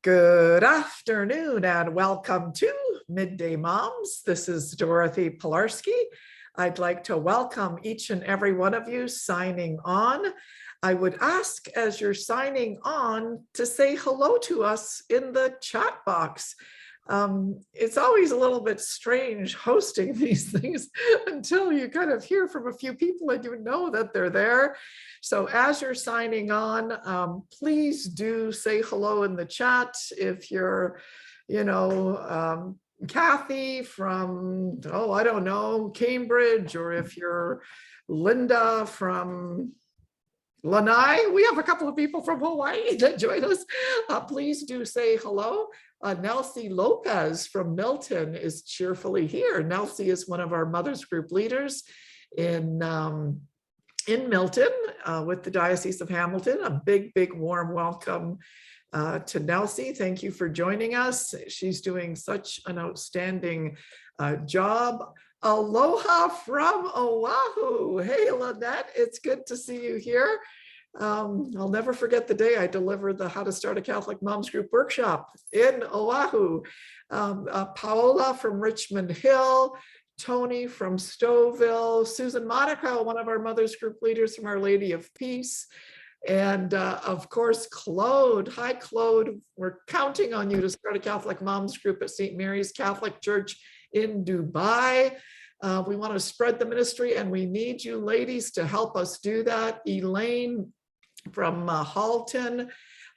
Good afternoon and welcome to Midday Moms. This is Dorothy Pilarski. I'd like to welcome each and every one of you signing on. I would ask as you're signing on to say hello to us in the chat box. It's always a little bit strange hosting these things until you kind of hear from a few people and you know that they're there. So as you're signing on, please do say hello in the chat. If you're, Kathy from, I don't know, Cambridge, or if you're Linda from Lanai, we have a couple of people from Hawaii that join us. Please do say hello. Nelsie Lopez from Milton is cheerfully here. Nelsie is one of our mothers group leaders in Milton with the Diocese of Hamilton. A big warm welcome to Nelsie. Thank you for joining us. She's doing such an outstanding job. Aloha from Oahu. Hey, Lynette, it's good to see you here. I'll never forget the day I delivered the How to Start a Catholic Moms Group workshop in Oahu. Paola from Richmond Hill, Tony from Stouffville, Susan Monaco, one of our mothers group leaders from Our Lady of Peace, and of course, Claude. Hi, Claude. We're counting on you to start a Catholic Moms Group at St. Mary's Catholic Church in Dubai. We want to spread the ministry and we need you ladies to help us do that. Elaine from Halton.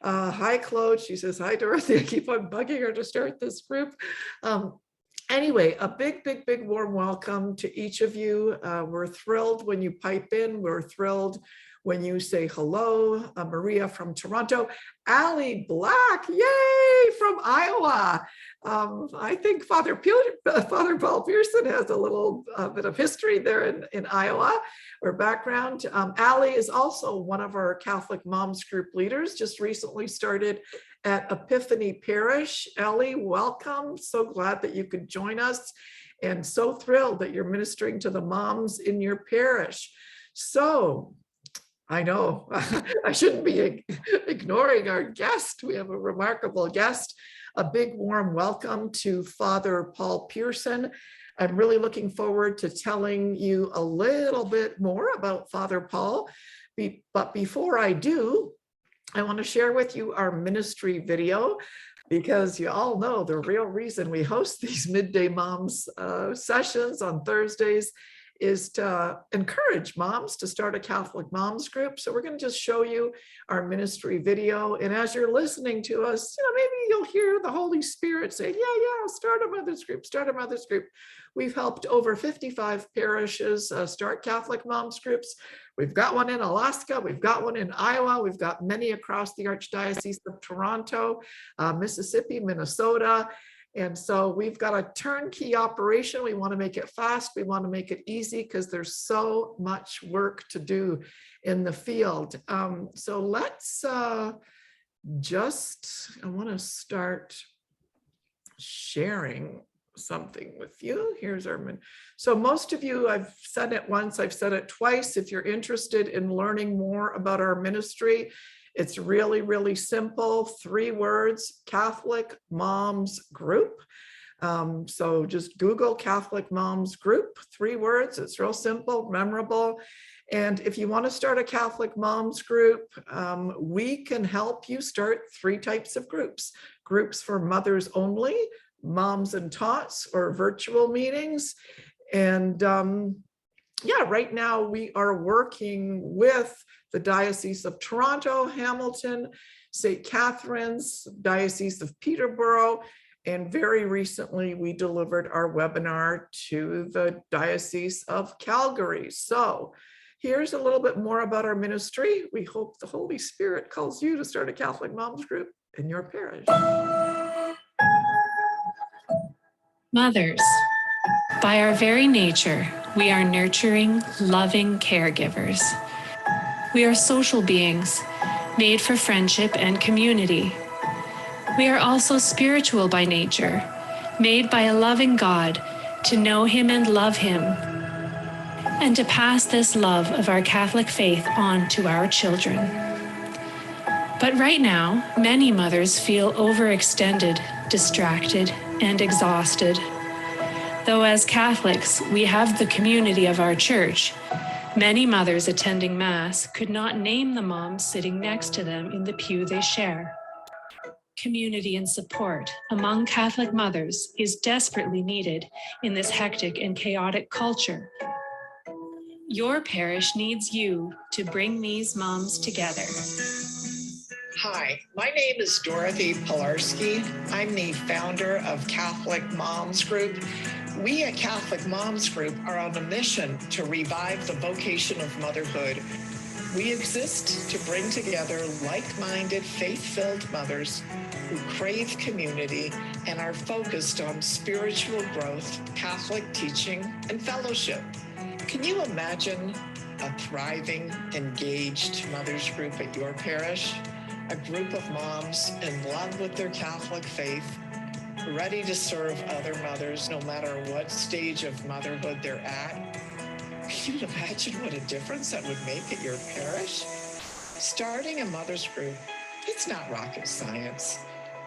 Hi, Claude. She says, hi, Dorothy. I keep on bugging her to start this group. Anyway, a big warm welcome to each of you. We're thrilled when you pipe in. We're thrilled when you say hello. Maria from Toronto. Allie Black, yay, from Iowa. I think Father Paul Pearson has a little bit of history there in Iowa or background. Allie is also one of our Catholic Moms Group leaders, just recently started at Epiphany Parish. Allie, welcome. So glad that you could join us and so thrilled that you're ministering to the moms in your parish. So, I know I shouldn't be ignoring our guest. We have a remarkable guest. A big warm welcome to Father Paul Pearson. I'm really looking forward to telling you a little bit more about Father Paul. But before I do, I want to share with you our ministry video, because you all know the real reason we host these Midday Moms sessions on Thursdays is to encourage moms to start a Catholic Moms Group. So we're going to just show you our ministry video. And as you're listening to us, maybe you'll hear the Holy Spirit say, yeah, start a mothers group, start a mothers group. We've helped over 55 parishes start Catholic Moms Groups. We've got one in Alaska. We've got one in Iowa. We've got many across the Archdiocese of Toronto, Mississippi, Minnesota. And so we've got a turnkey operation. We want to make it fast. We want to make it easy because there's so much work to do in the field. So let's I want to start sharing something with you. Here's our, so most of you, I've said it once, I've said it twice. If you're interested in learning more about our ministry, it's really simple. 3 words, Catholic Moms Group. So just Google Catholic Moms Group, 3 words. It's real simple, memorable. And if you want to start a Catholic Moms Group, we can help you start 3 types of groups. Groups for mothers only, moms and tots, or virtual meetings. And right now we are working with the Diocese of Toronto, Hamilton, St. Catharines, Diocese of Peterborough, and very recently we delivered our webinar to the Diocese of Calgary. So here's a little bit more about our ministry. We hope the Holy Spirit calls you to start a Catholic Moms Group in your parish. Mothers, by our very nature, we are nurturing, loving caregivers. We are social beings, made for friendship and community. We are also spiritual by nature, made by a loving God to know Him and love Him, and to pass this love of our Catholic faith on to our children. But right now, many mothers feel overextended, distracted, and exhausted. Though as Catholics, we have the community of our church, many mothers attending Mass could not name the moms sitting next to them in the pew they share. Community and support among Catholic mothers is desperately needed in this hectic and chaotic culture. Your parish needs you to bring these moms together. Hi, my name is Dorothy Pilarski. I'm the founder of Catholic Moms Group. We at Catholic Moms Group are on a mission to revive the vocation of motherhood. We exist to bring together like-minded, faith-filled mothers who crave community and are focused on spiritual growth, Catholic teaching, and fellowship. Can you imagine a thriving, engaged mothers group at your parish? A group of moms in love with their Catholic faith, ready to serve other mothers no matter what stage of motherhood they're at. Can you imagine what a difference that would make at your parish? Starting a mothers group, it's not rocket science,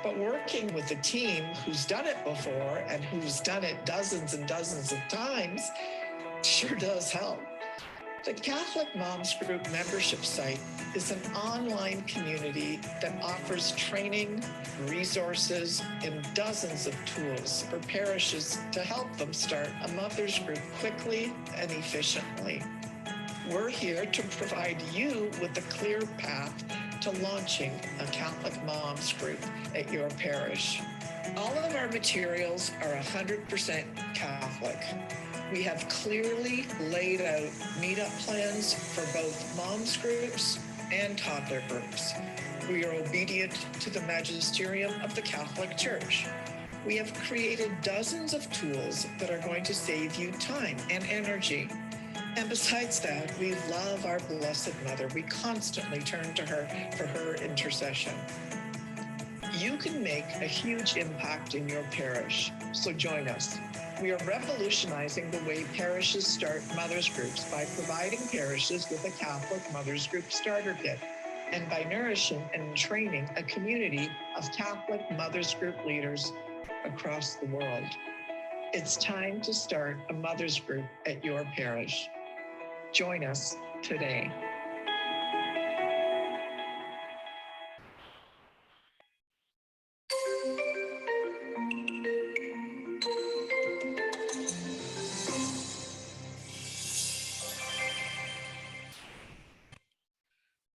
but working with a team who's done it before and who's done it dozens and dozens of times sure does help. The Catholic Moms Group membership site is an online community that offers training, resources, and dozens of tools for parishes to help them start a mothers group quickly and efficiently. We're here to provide you with a clear path to launching a Catholic Moms Group at your parish. All of our materials are 100% Catholic. We have clearly laid out meetup plans for both moms groups and toddler groups. We are obedient to the magisterium of the Catholic Church. We have created dozens of tools that are going to save you time and energy. And besides that, we love our Blessed Mother. We constantly turn to her for her intercession. You can make a huge impact in your parish, so join us. We are revolutionizing the way parishes start mothers groups by providing parishes with a Catholic Mothers Group starter kit and by nourishing and training a community of Catholic Mothers Group leaders across the world. It's time to start a mothers group at your parish. Join us today.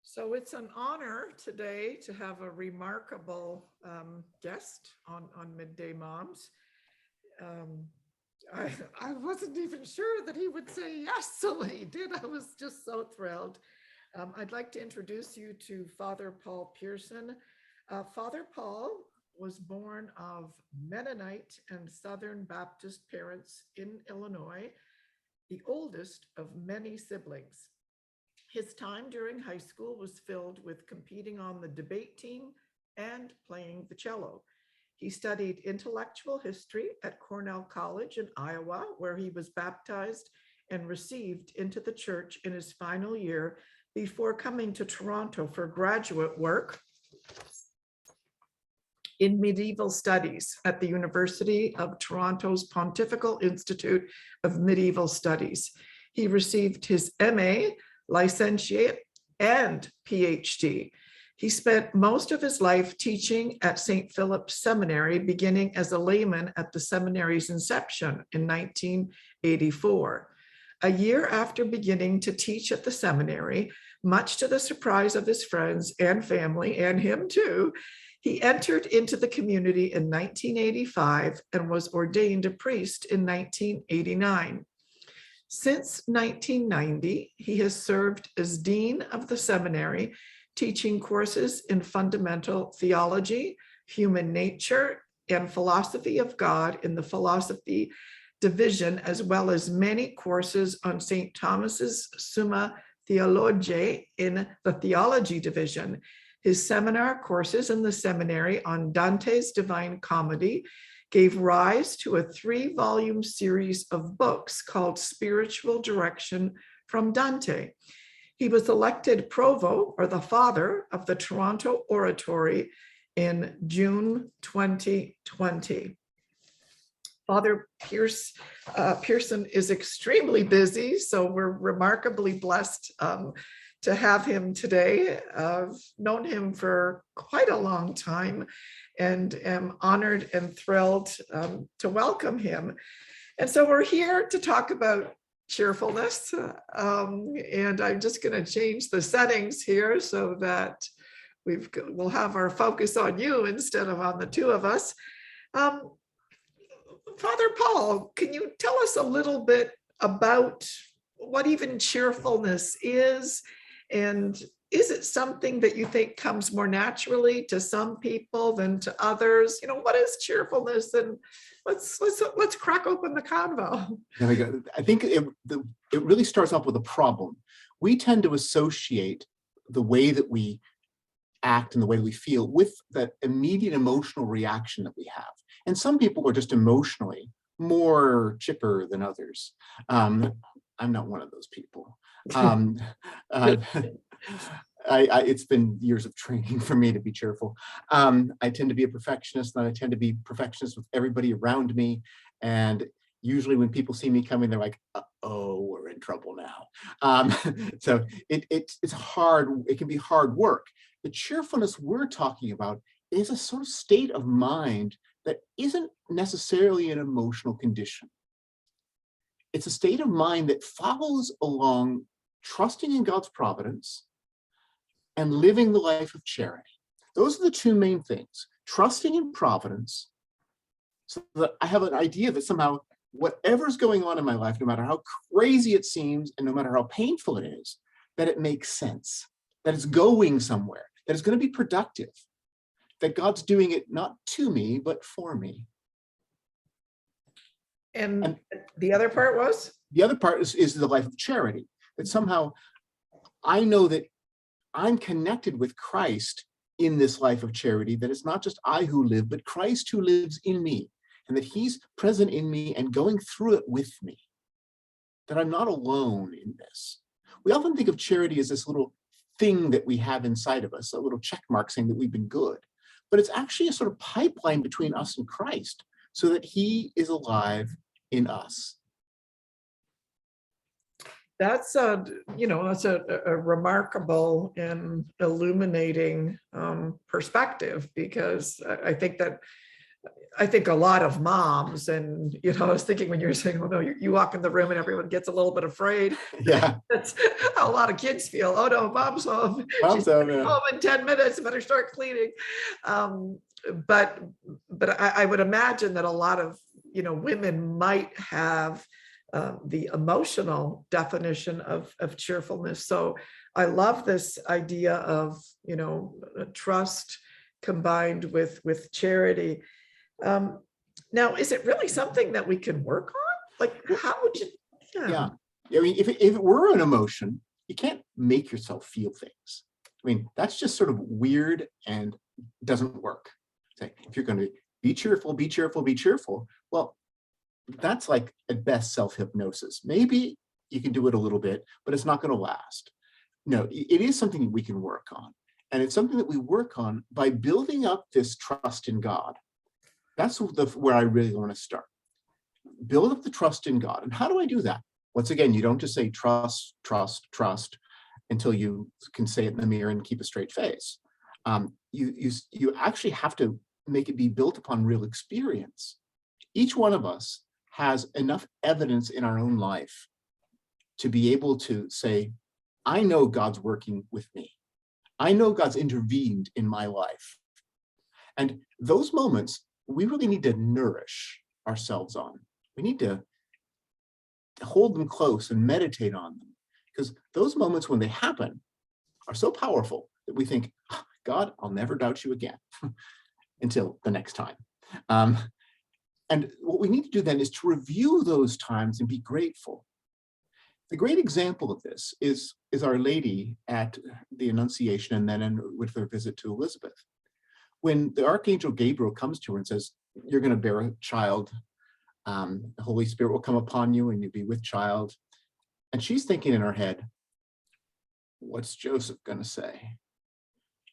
So it's an honor today to have a remarkable guest on Midday Moms. I wasn't even sure that he would say yes, so he did. I was just so thrilled. I'd like to introduce you to Father Paul Pearson. Father Paul was born of Mennonite and Southern Baptist parents in Illinois, the oldest of many siblings. His time during high school was filled with competing on the debate team and playing the cello. He studied intellectual history at Cornell College in Iowa, where he was baptized and received into the church in his final year before coming to Toronto for graduate work in medieval studies at the University of Toronto's Pontifical Institute of Medieval Studies. He received his MA, licentiate, and PhD. He spent most of his life teaching at Saint Philip Seminary, beginning as a layman at the seminary's inception in 1984. A year after beginning to teach at the seminary, much to the surprise of his friends and family, and him too, he entered into the community in 1985 and was ordained a priest in 1989. Since 1990, he has served as dean of the seminary, teaching courses in fundamental theology, human nature, and philosophy of God in the philosophy division, as well as many courses on St. Thomas's Summa Theologiae in the theology division. His seminar courses in the seminary on Dante's Divine Comedy gave rise to a 3-volume series of books called Spiritual Direction from Dante. He was elected provost, or the father of the Toronto Oratory, in June 2020. Father Pearson is extremely busy, so we're remarkably blessed to have him today. I've known him for quite a long time and am honored and thrilled to welcome him. And so we're here to talk about cheerfulness. And I'm just going to change the settings here so that we'll have our focus on you instead of on the two of us. Father Paul, can you tell us a little bit about what even cheerfulness is? And is it something that you think comes more naturally to some people than to others? You know, what is cheerfulness? And let's crack open the convo. There we go. I think it really starts off with a problem. We tend to associate the way that we act and the way we feel with that immediate emotional reaction that we have. And some people are just emotionally more chipper than others. I'm not one of those people. It's been years of training for me to be cheerful. I tend to be a perfectionist, and I tend to be perfectionist with everybody around me. And usually when people see me coming, they're like, oh, we're in trouble now. So it's hard. It can be hard work. The cheerfulness we're talking about is a sort of state of mind that isn't necessarily an emotional condition. It's a state of mind that follows along trusting in God's providence and living the life of charity. Those are the two main things: trusting in providence, so that I have an idea that somehow whatever's going on in my life, no matter how crazy it seems and no matter how painful it is, that it makes sense, that it's going somewhere, that it's going to be productive, that God's doing it not to me, but for me. And the other part was? The other part is the life of charity, that somehow I know that I'm connected with Christ in this life of charity, that it's not just I who live, but Christ who lives in me, and that he's present in me and going through it with me, that I'm not alone in this. We often think of charity as this little thing that we have inside of us, a little check mark saying that we've been good, but it's actually a sort of pipeline between us and Christ so that he is alive in us. That's that's a remarkable and illuminating perspective, because I think a lot of moms, and I was thinking when you were saying, oh no, you walk in the room and everyone gets a little bit afraid. Yeah, that's how a lot of kids feel. Oh no, mom's home. She's home in 10 minutes. Better start cleaning. But I would imagine that a lot of women might have the emotional definition of cheerfulness. So I love this idea of trust combined with charity. Now, is it really something that we can work on? Like, how would you? Yeah. I mean, if it were an emotion, you can't make yourself feel things. I mean, that's just sort of weird and doesn't work. Say, if you're going to be cheerful, be cheerful, be cheerful. Well, that's like at best self-hypnosis. Maybe you can do it a little bit, but it's not going to last. No, it is something that we can work on. And it's something that we work on by building up this trust in God. That's where I really want to start. Build up the trust in God. And how do I do that? Once again, you don't just say trust, trust, trust until you can say it in the mirror and keep a straight face. You actually have to make it be built upon real experience. Each one of us has enough evidence in our own life to be able to say, I know God's working with me. I know God's intervened in my life. And those moments, we really need to nourish ourselves on. We need to hold them close and meditate on them, because those moments when they happen are so powerful that we think, oh, God, I'll never doubt you again until the next time. And what we need to do then is to review those times and be grateful. The great example of this is Our Lady at the Annunciation, and then with her visit to Elizabeth. When the Archangel Gabriel comes to her and says, you're going to bear a child, the Holy Spirit will come upon you and you'll be with child. And she's thinking in her head, what's Joseph going to say?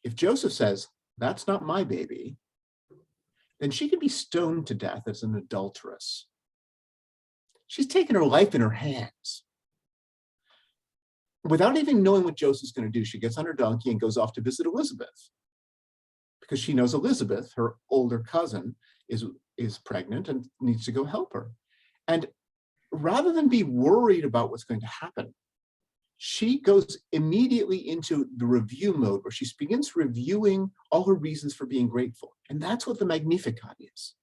If Joseph says, that's not my baby, then she could be stoned to death as an adulteress. She's taken her life in her hands. Without even knowing what Joseph's going to do, she gets on her donkey and goes off to visit Elizabeth, because she knows Elizabeth, her older cousin, is pregnant and needs to go help her. And rather than be worried about what's going to happen, she goes immediately into the review mode, where she begins reviewing all her reasons for being grateful. And that's what the Magnificat is.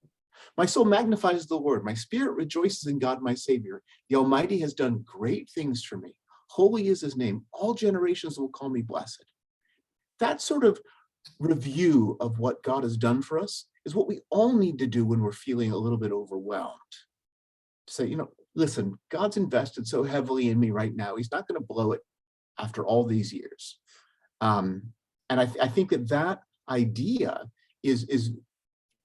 My soul magnifies the Lord. My spirit rejoices in God, my Savior. The Almighty has done great things for me. Holy is his name. All generations will call me blessed. That sort of review of what God has done for us is what we all need to do when we're feeling a little bit overwhelmed. To say, listen, God's invested so heavily in me right now. He's not going to blow it after all these years. And I think that idea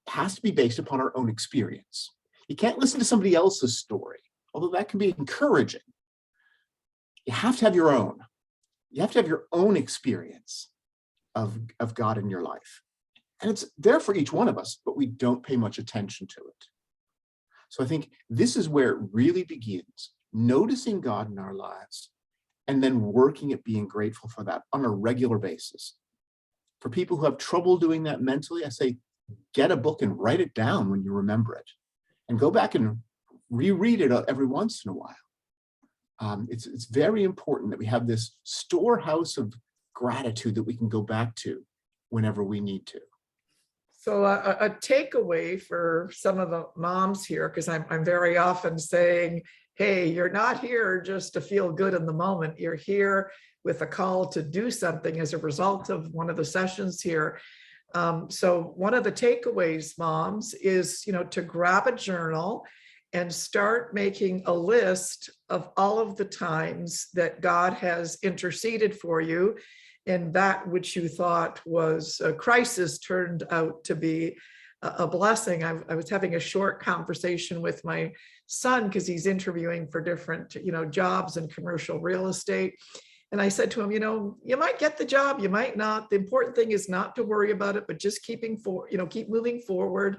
has to be based upon our own experience. You can't listen to somebody else's story, although that can be encouraging. You have to have your own. You have to have your own experience of God in your life. And it's there for each one of us, but we don't pay much attention to it. So I think this is where it really begins, noticing God in our lives, and then working at being grateful for that on a regular basis. For people who have trouble doing that mentally, I say, get a book and write it down when you remember it, and go back and reread it every once in a while. It's very important that we have this storehouse of gratitude that we can go back to whenever we need to. So a takeaway for some of the moms here, because I'm very often saying, hey, you're not here just to feel good in the moment. You're here with a call to do something as a result of one of the sessions here. So one of the takeaways, moms, is, to grab a journal and start making a list of all of the times that God has interceded for you, and that which you thought was a crisis turned out to be a blessing. I was having a short conversation with my son, because he's interviewing for different, jobs in commercial real estate. And I said to him, you might get the job, you might not. The important thing is not to worry about it, but just keep moving forward.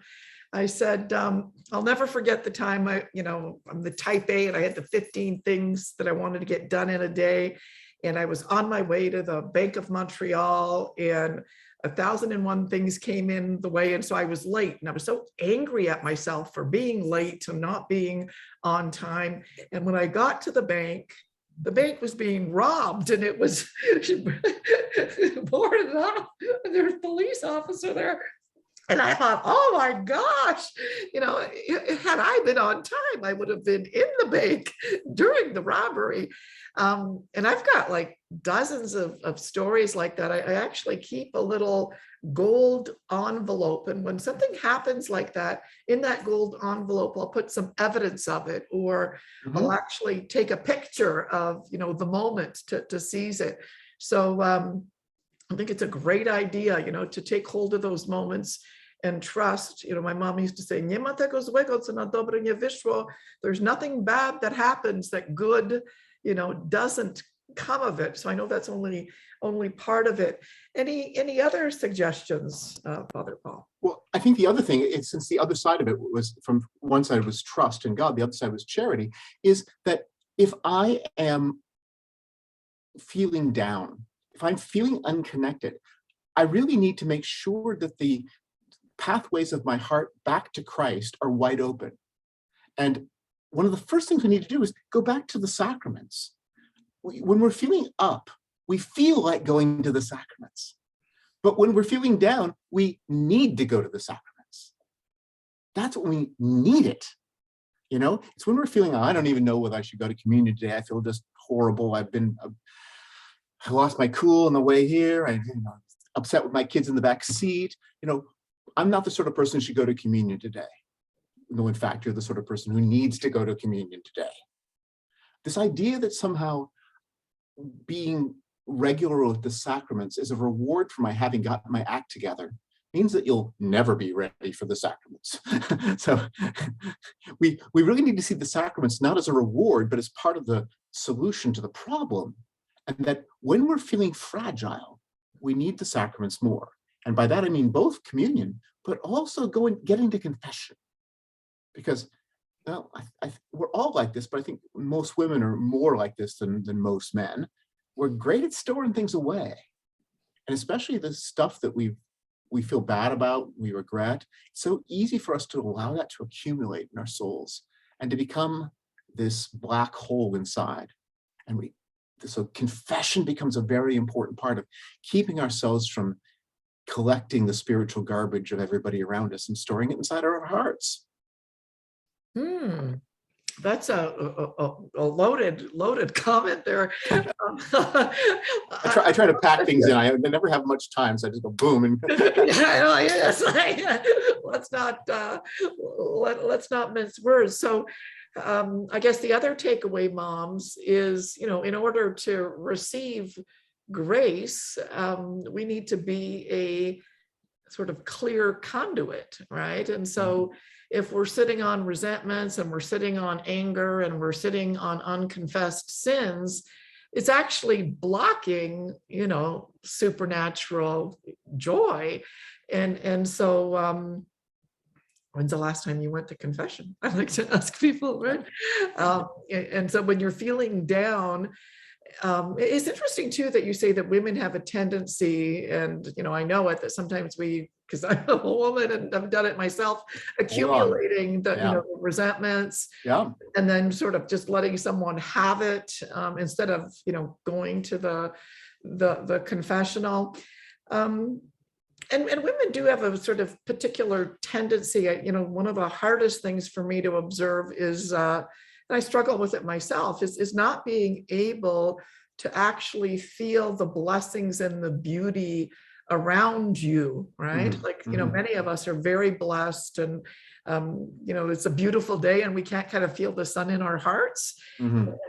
I said, I'll never forget the time I'm the type A, and I had the 15 things that I wanted to get done in a day. And I was on my way to the Bank of Montreal, and 1,001 things came in the way. And so I was late, and I was so angry at myself for being late and not being on time. And when I got to the bank was being robbed, and it was boarded up, and there's a police officer there. And I thought, oh my gosh, had I been on time, I would have been in the bank during the robbery. And I've got like dozens of stories like that. I actually keep a little gold envelope. And when something happens like that, in that gold envelope, I'll put some evidence of it, or I'll actually take a picture of, the moment to seize it. So I think it's a great idea, to take hold of those moments and trust. My mom used to say, there's nothing bad that happens that good, doesn't come of it. So I know that's only part of it. Any other suggestions, Father Paul? Well, I think the other thing is, since the other side of it was, from one side was trust in God, the other side was charity, is that if I am feeling down, if I'm feeling unconnected, I really need to make sure that the pathways of my heart back to Christ are wide open. And one of the first things we need to do is go back to the sacraments. When we're feeling up, we feel like going to the sacraments. But when we're feeling down, we need to go to the sacraments. That's when we need it. It's when we're feeling, I don't even know whether I should go to communion today. I feel just horrible. I lost my cool on the way here. I'm upset with my kids in the back seat. I'm not the sort of person who should go to communion today. No, in fact, you're the sort of person who needs to go to communion today. This idea that somehow being regular with the sacraments is a reward for my having gotten my act together means that you'll never be ready for the sacraments. So we really need to see the sacraments not as a reward, but as part of the solution to the problem. And that when we're feeling fragile, we need the sacraments more. And by that, I mean both communion, but also getting to confession. Because, well, we're all like this, but I think most women are more like this than most men. We're great at storing things away. And especially the stuff that we feel bad about, we regret. It's so easy for us to allow that to accumulate in our souls and to become this black hole inside. And so confession becomes a very important part of keeping ourselves from collecting the spiritual garbage of everybody around us and storing it inside our hearts. That's a loaded comment there. I try to pack things in. I never have much time, so I just go boom and. Yes. Let's not mince words. So, I guess the other takeaway, moms, is in order to receive grace, we need to be a sort of clear conduit, right? And so if we're sitting on resentments and we're sitting on anger and we're sitting on unconfessed sins, it's actually blocking, supernatural joy. And so when's the last time you went to confession? I like to ask people, right? And so when you're feeling down, it's interesting too that you say that women have a tendency, and I know it, that sometimes because I'm a woman and I've done it myself, accumulating the resentments, and then sort of just letting someone have it instead of going to the confessional. And women do have a sort of particular tendency. One of the hardest things for me to observe is, and I struggle with it myself, is not being able to actually feel the blessings and the beauty around you, right? Many of us are very blessed, and it's a beautiful day and we can't kind of feel the sun in our hearts.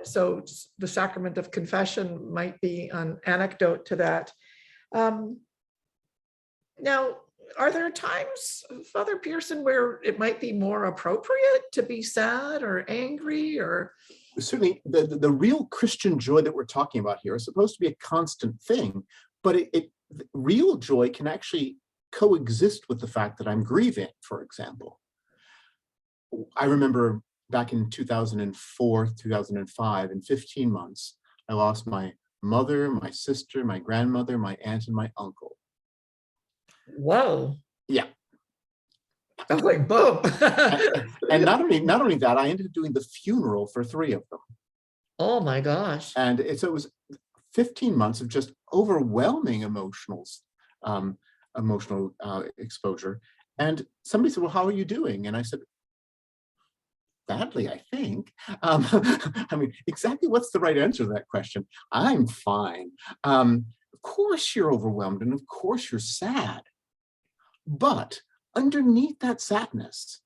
So the sacrament of confession might be an anecdote to that. Now, are there times, Father Pearson, where it might be more appropriate to be sad or angry? Or certainly the real Christian joy that we're talking about here is supposed to be a constant thing, but real joy can actually coexist with the fact that I'm grieving, for example. I remember back in 2004, 2005, in 15 months, I lost my mother, my sister, my grandmother, my aunt, and my uncle. Whoa. Yeah. I was like, boom. And not only that, I ended up doing the funeral for 3 of them. Oh my gosh. And so it was 15 months of just overwhelming emotional exposure. And somebody said, well, how are you doing? And I said, badly, I think. I mean, exactly what's the right answer to that question? I'm fine. Of course you're overwhelmed, and of course you're sad. But underneath that sadness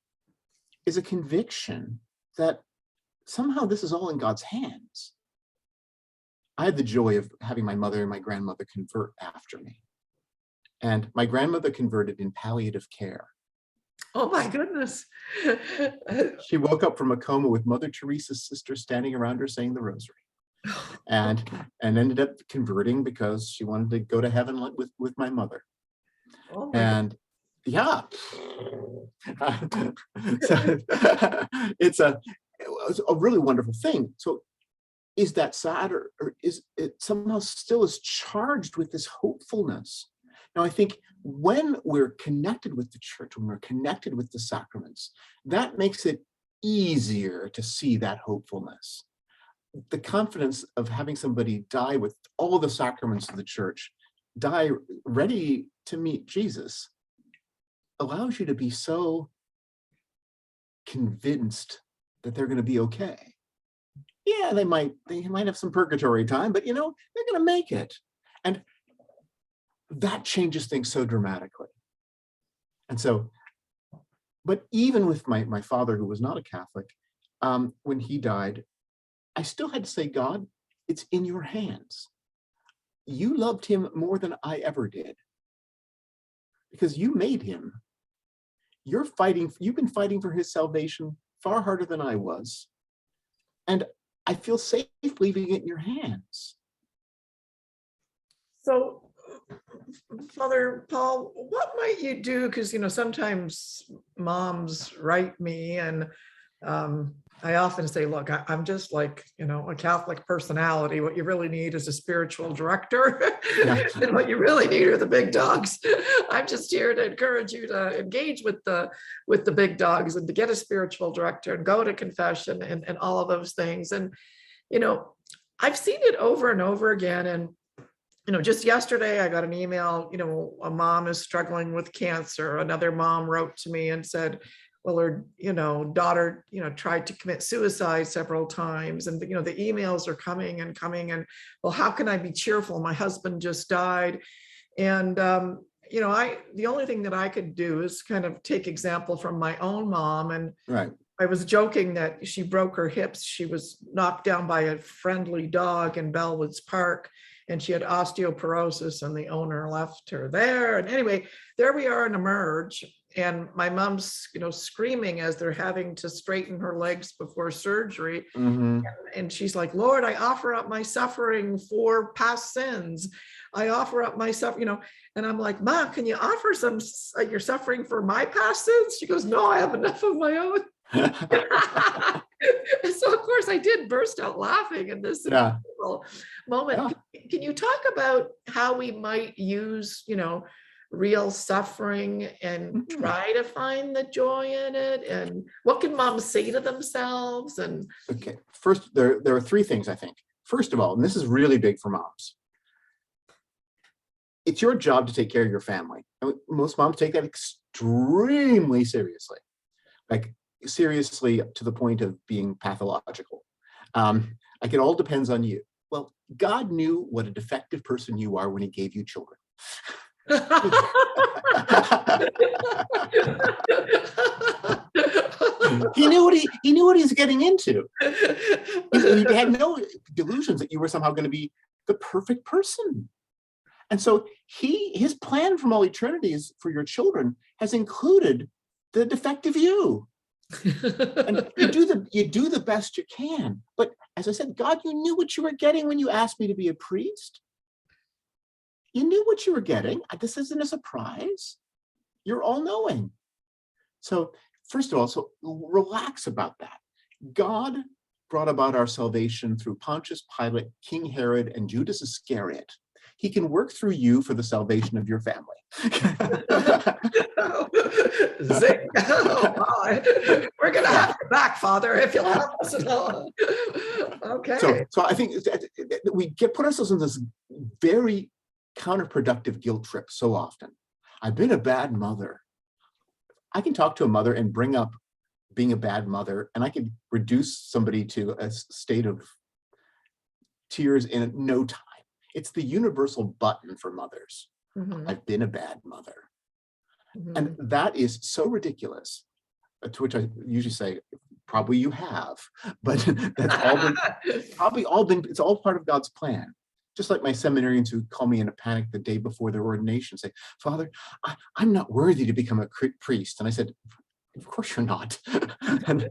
is a conviction that somehow this is all in God's hands. I had the joy of having my mother and my grandmother convert after me. And my grandmother converted in palliative care. Oh my goodness. She woke up from a coma with Mother Teresa's sister standing around her saying the rosary. And ended up converting because she wanted to go to heaven with my mother. Oh my and yeah. So it was a really wonderful thing. So is that sad, or is it somehow still is charged with this hopefulness? Now, I think when we're connected with the church, when we're connected with the sacraments, that makes it easier to see that hopefulness. The confidence of having somebody die with all the sacraments of the church, die ready to meet Jesus, allows you to be so convinced that they're going to be okay. Yeah, they might have some purgatory time, but they're going to make it. And that changes things so dramatically. And so, but even with my father, who was not a Catholic, when he died, I still had to say, God, it's in your hands. You loved him more than I ever did, because you made him. You've been fighting for his salvation far harder than I was. And I feel safe leaving it in your hands. So, Father Paul, what might you do? Because, sometimes moms write me and I often say, look, I'm just like, a Catholic personality. What you really need is a spiritual director. Yeah. And what you really need are the big dogs. I'm just here to encourage you to engage with the big dogs and to get a spiritual director and go to confession and all of those things. And, I've seen it over and over again. And just yesterday, I got an email, a mom is struggling with cancer. Another mom wrote to me and said, well, her, daughter, tried to commit suicide several times. And, the emails are coming and coming. And, well, how can I be cheerful? My husband just died. And, the only thing that I could do is kind of take example from my own mom. And Right. I was joking that she broke her hips. She was knocked down by a friendly dog in Bellwoods Park, and she had osteoporosis, and the owner left her there. And anyway, there we are in a merge, and my mom's, screaming as they're having to straighten her legs before surgery. Mhm. And she's like, Lord, I offer up my suffering for past sins. I offer up my suffering, and I'm like, Mom, can you offer some your suffering for my past sins? She goes, no, I have enough of my own. So of course I did burst out laughing in this Yeah. moment. Yeah. Can you talk about how we might use, real suffering and try to find the joy in it? And what can moms say to themselves? And Okay. First, there are three things, I think. First of all, and this is really big for moms, it's your job to take care of your family. And most moms take that extremely seriously, like seriously to the point of being pathological. Like it all depends on you. Well, God knew what a defective person you are when he gave you children. He knew what he's getting into. He had no delusions that you were somehow going to be the perfect person. And so his plan from all eternity is for your children has included the defective you. And you do the best you can. But as I said, God, you knew what you were getting when you asked me to be a priest. You knew what you were getting. This isn't a surprise. You're all knowing. So first of all, so relax about that. God brought about our salvation through Pontius Pilate, King Herod, and Judas Iscariot. He can work through you for the salvation of your family. Zing. Oh, we're going to have you back, Father, if you'll help us at all. Okay. So I think we put ourselves in this very counterproductive guilt trip so often. I've been a bad mother. I can talk to a mother and bring up being a bad mother, and I can reduce somebody to a state of tears in no time. It's the universal button for mothers. Mhm. I've been a bad mother. Mhm. And that is so ridiculous, to which I usually say, probably you have, but that's it's all part of God's plan. Just like my seminarians who call me in a panic the day before their ordination, say, Father, I'm not worthy to become a priest. And I said, of course you're not. And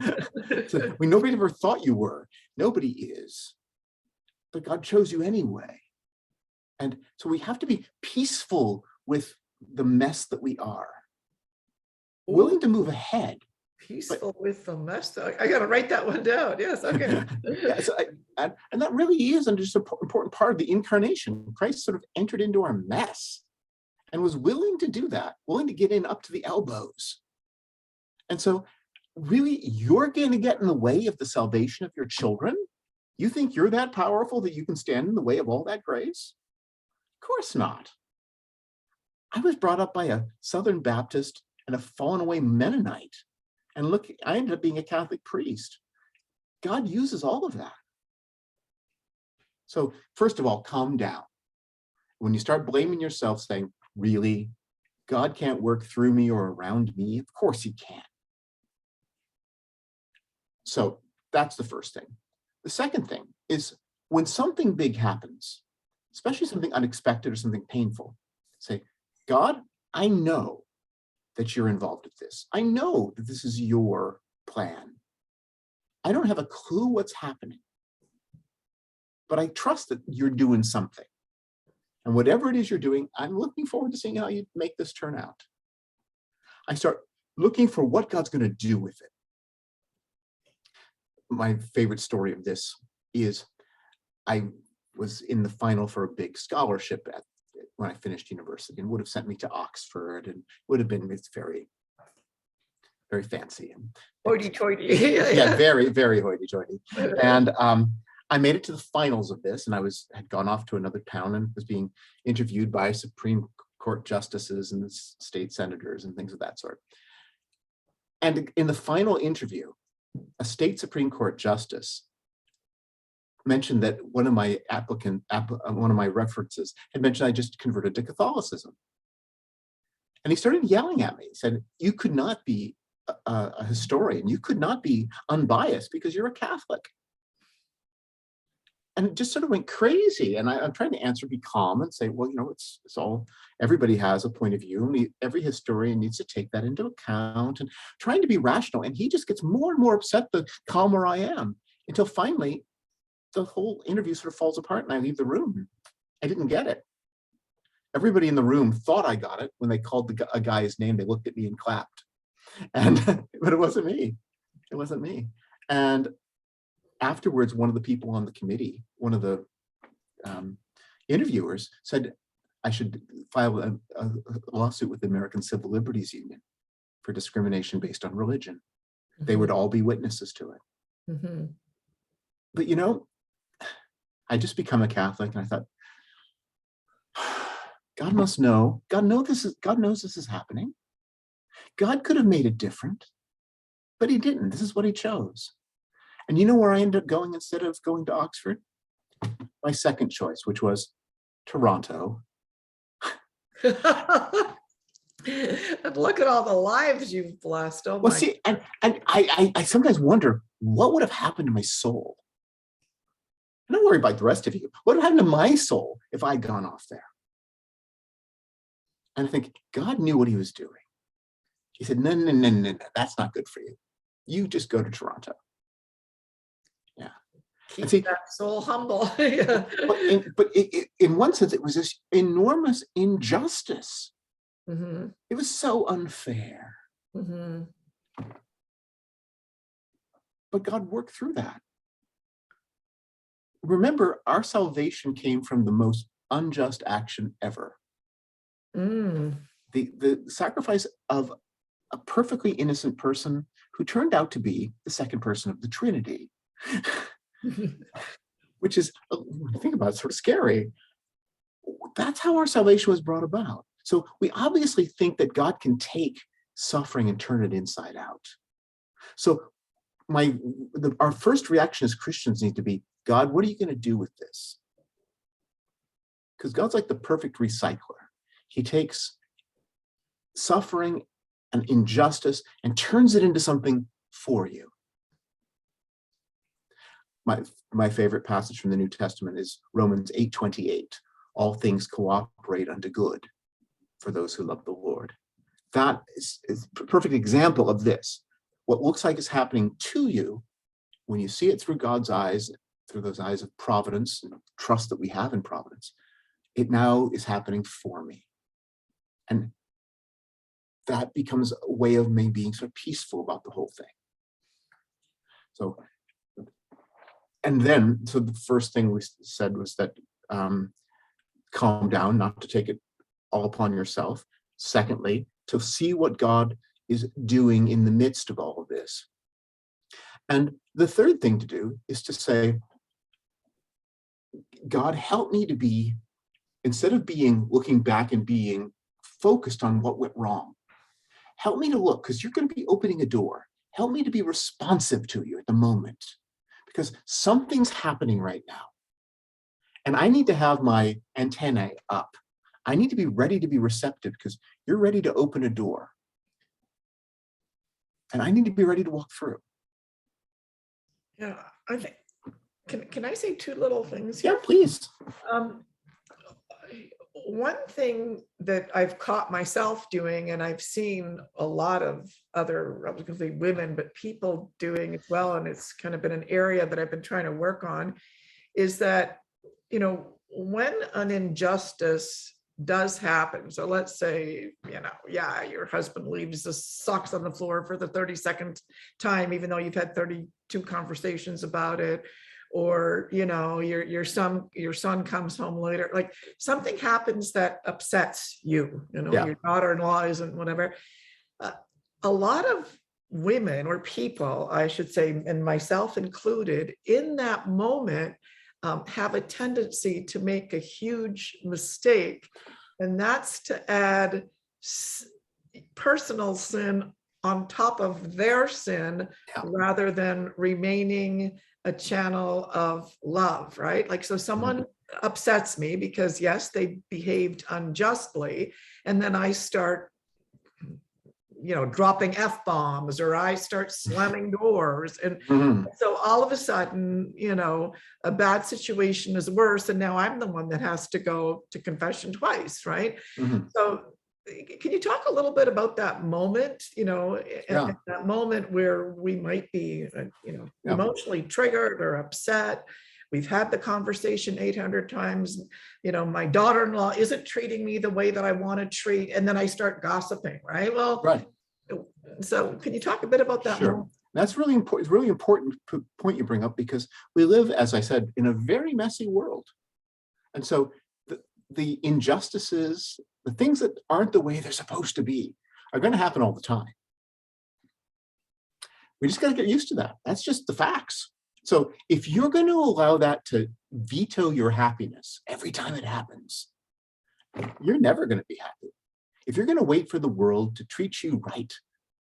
so, nobody ever thought you were. Nobody is. But God chose you anyway. And so we have to be peaceful with the mess that we are. Willing to move ahead. Peaceful with the mess. I got to write that one down. Yes. Okay. Yeah, so and that really is just an important part of the incarnation. Christ sort of entered into our mess and was willing to do that, willing to get in up to the elbows. And so really, you're going to get in the way of the salvation of your children? You think you're that powerful that you can stand in the way of all that grace? Of course not. I was brought up by a Southern Baptist and a fallen away Mennonite. And look, I ended up being a Catholic priest. God uses all of that. So first of all, calm down. When you start blaming yourself, saying, really, God can't work through me or around me? Of course he can. So that's the first thing. The second thing is when something big happens, especially something unexpected or something painful, say, God, I know that you're involved with this. I know that this is your plan. I don't have a clue what's happening, but I trust that you're doing something. And whatever it is you're doing, I'm looking forward to seeing how you make this turn out. I start looking for what God's going to do with it. My favorite story of this is I was in the final for a big scholarship when I finished university, and would have sent me to Oxford, and would have been, it's very, very fancy. And Hoity-toity. yeah, very, very hoity-toity. And I made it to the finals of this, and had gone off to another town and was being interviewed by Supreme Court justices and state senators and things of that sort. And in the final interview, a state Supreme Court justice mentioned that one of my references had mentioned I just converted to Catholicism. And he started yelling at me. He said, "You could not be a historian. You could not be unbiased because you're a Catholic." And it just sort of went crazy. And I'm trying to answer, be calm and say, well, it's all, everybody has a point of view. And every historian needs to take that into account, and trying to be rational. And he just gets more and more upset the calmer I am, until finally the whole interview sort of falls apart and I leave the room. I didn't get it. Everybody in the room thought I got it. When they called a guy's name, they looked at me and clapped. But it wasn't me. It wasn't me. And afterwards, one of the people on the committee, one of the interviewers, said I should file a lawsuit with the American Civil Liberties Union for discrimination based on religion. They would all be witnesses to it. Mm-hmm. But I just become a Catholic, and I thought, God must know. God knows this is happening. God could have made it different, but he didn't. This is what he chose. And you know where I ended up going instead of going to Oxford? My second choice, which was Toronto. And look at all the lives you've blessed. Oh, Well, my. see, and I sometimes wonder what would have happened to my soul. I don't worry about the rest of you. What would have happened to my soul if I'd gone off there? And I think God knew what he was doing. He said, no, that's not good for you. You just go to Toronto. Yeah. Keep And see, that soul humble. but in one sense, it was this enormous injustice. Mm-hmm. It was so unfair. Mm-hmm. But God worked through that. Remember, our salvation came from the most unjust action ever. Mm. The sacrifice of a perfectly innocent person who turned out to be the second person of the Trinity, which is, when you think about it, sort of scary. That's how our salvation was brought about. So we obviously think that God can take suffering and turn it inside out. So our first reaction as Christians need to be, God, what are you going to do with this? Because God's like the perfect recycler. He takes suffering and injustice and turns it into something for you. My favorite passage from the New Testament is Romans 8:28. All things cooperate unto good for those who love the Lord. That is a perfect example of this. What looks like is happening to you, when you see it through God's eyes, through those eyes of providence and trust that we have in providence, it now is happening for me. And that becomes a way of me being sort of peaceful about the whole thing. So the first thing we said was that calm down, not to take it all upon yourself. Secondly, to see what God is doing in the midst of all of this. And the third thing to do is to say, God, help me to be, instead of looking back and being focused on what went wrong, help me to look, because you're going to be opening a door. Help me to be responsive to you at the moment, because something's happening right now. And I need to have my antennae up. I need to be ready to be receptive, because you're ready to open a door. And I need to be ready to walk through. Yeah, I think. Can I say two little things Yeah, here? please. One thing that I've caught myself doing, and I've seen a lot of other relatively women, but people doing as well, and it's kind of been an area that I've been trying to work on, is that, when an injustice does happen, so let's say, yeah, your husband leaves the socks on the floor for the 32nd time, even though you've had 32 conversations about it, or your son comes home later, like something happens that upsets you, Yeah. your daughter-in-law isn't whatever. A lot of women, or people, I should say, and myself included, in that moment, have a tendency to make a huge mistake, and that's to add personal sin on top of their sin, Yeah. rather than remaining a channel of love, right? Like, so someone upsets me because, yes, they behaved unjustly, and then I start dropping F-bombs, or I start slamming doors. And Mhm. so all of a sudden, a bad situation is worse. And now I'm the one that has to go to confession twice, right? Mhm. So can you talk a little bit about that moment, Yeah. that moment where we might be, Yeah. emotionally triggered or upset? We've had the conversation 800 times, my daughter-in-law isn't treating me the way that I want to treat, and then I start gossiping, right? Well, Right. so can you talk a bit about that Sure. moment? That's really important. It's a really important point you bring up, because we live, as I said, in a very messy world. And so the injustices, the things that aren't the way they're supposed to be, are going to happen all the time. We just got to get used to that. That's just the facts. So if you're going to allow that to veto your happiness every time it happens, you're never going to be happy. If you're going to wait for the world to treat you right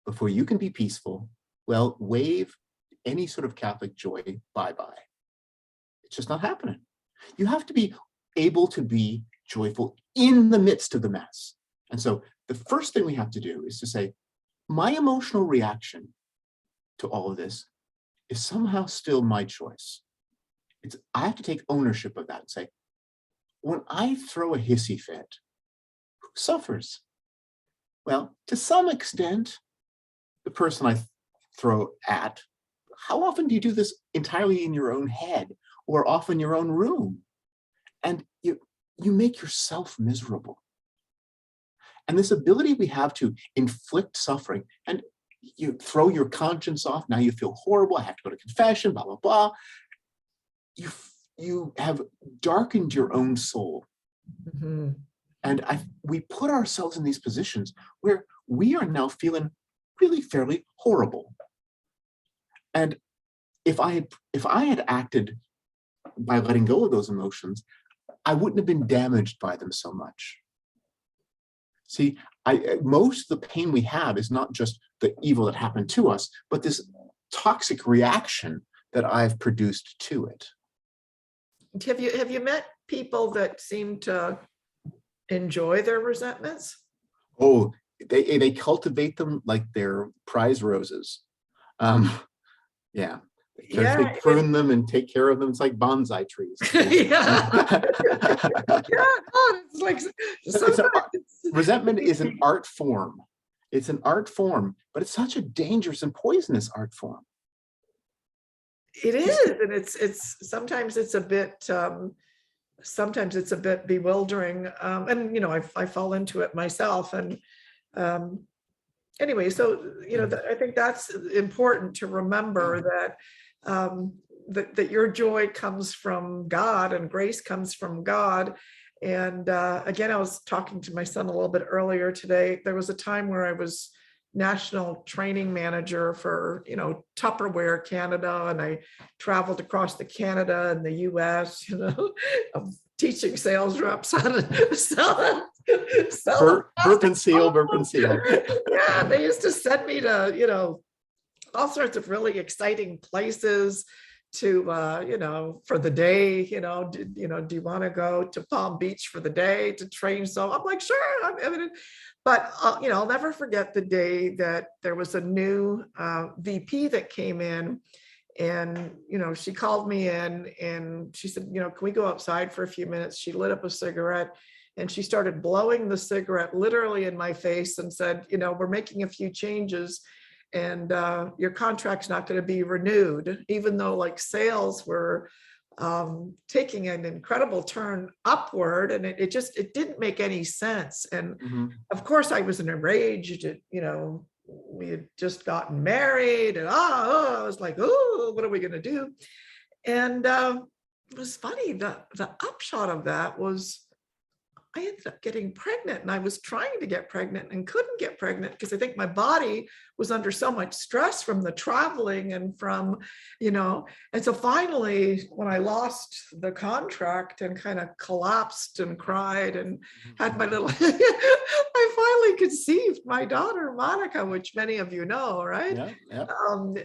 before you can be peaceful, well, wave any sort of Catholic joy bye-bye. It's just not happening. You have to be able to be joyful in the midst of the mess. And so the first thing we have to do is to say, my emotional reaction to all of this is somehow still my choice. I have to take ownership of that and say, when I throw a hissy fit, who suffers? Well, to some extent, the person I throw at. How often do you do this entirely in your own head, or off in your own room? And you make yourself miserable. And this ability we have to inflict suffering, and you throw your conscience off, now you feel horrible, I have to go to confession, blah, blah, blah. You have darkened your own soul. Mhm. And we put ourselves in these positions where we are now feeling really fairly horrible. And if I had acted by letting go of those emotions, I wouldn't have been damaged by them so much. See, most of the pain we have is not just the evil that happened to us, but this toxic reaction that I've produced to it. Have you met people that seem to enjoy their resentments? Oh, they cultivate them like they're prize roses. Yeah. They carefully prune them and take care of them. It's like bonsai trees. Yeah. It's like resentment is an art form. It's an art form, but it's such a dangerous and poisonous art form. It is, and it's sometimes it's a bit bewildering, and I fall into it myself, and anyway, so I think that's important to remember, that your joy comes from God and grace comes from God. And again, I was talking to my son a little bit earlier today. There was a time where I was national training manager for Tupperware Canada, and I traveled across the Canada and the US, teaching sales reps how to sell burp and seal. Yeah, they used to send me to all sorts of really exciting places to for the day. Do you want to go to Palm Beach for the day to train? So I'm like, sure, I mean, but I'll never forget the day that there was a new VP that came in. And, she called me in and she said, can we go outside for a few minutes? She lit up a cigarette and she started blowing the cigarette literally in my face and said, we're making a few changes and your contract's not going to be renewed, even though like sales were taking an incredible turn upward, and it didn't make any sense. And Mhm. of course I was enraged. We had just gotten married, and I was like, oh, what are we going to do? And it was funny. The upshot of that was I ended up getting pregnant, and I was trying to get pregnant and couldn't get pregnant because I think my body was under so much stress from the traveling and from, and so finally, when I lost the contract and kind of collapsed and cried and had my little, I finally conceived my daughter, Monica, which many of you know, right? Yeah, yeah.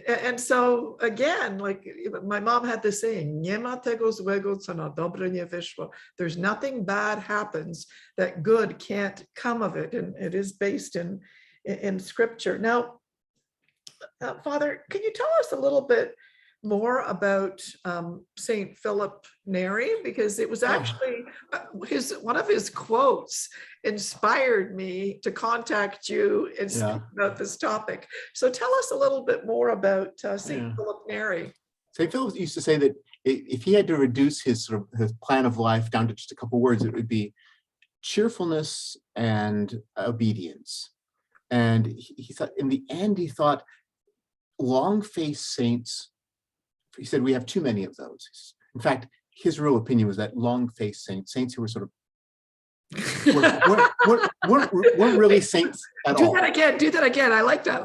And so again, like my mom had this saying, "Nie ma tego złego, co na dobre nie wyszło." There's nothing bad happens that good can't come of it. And it is based in scripture. Now, Father, can you tell us a little bit more about Saint Philip Neri? Because it was actually one of his quotes inspired me to contact you and speak about this topic. So tell us a little bit more about Saint Philip Neri. St. Philip used to say that if he had to reduce his his plan of life down to just a couple words, it would be cheerfulness and obedience. And he thought, in the end, he thought long-faced saints, he said, we have too many of those. In fact, his real opinion was that long-faced saints who were sort of weren't really saints at all. Do that again. I like that.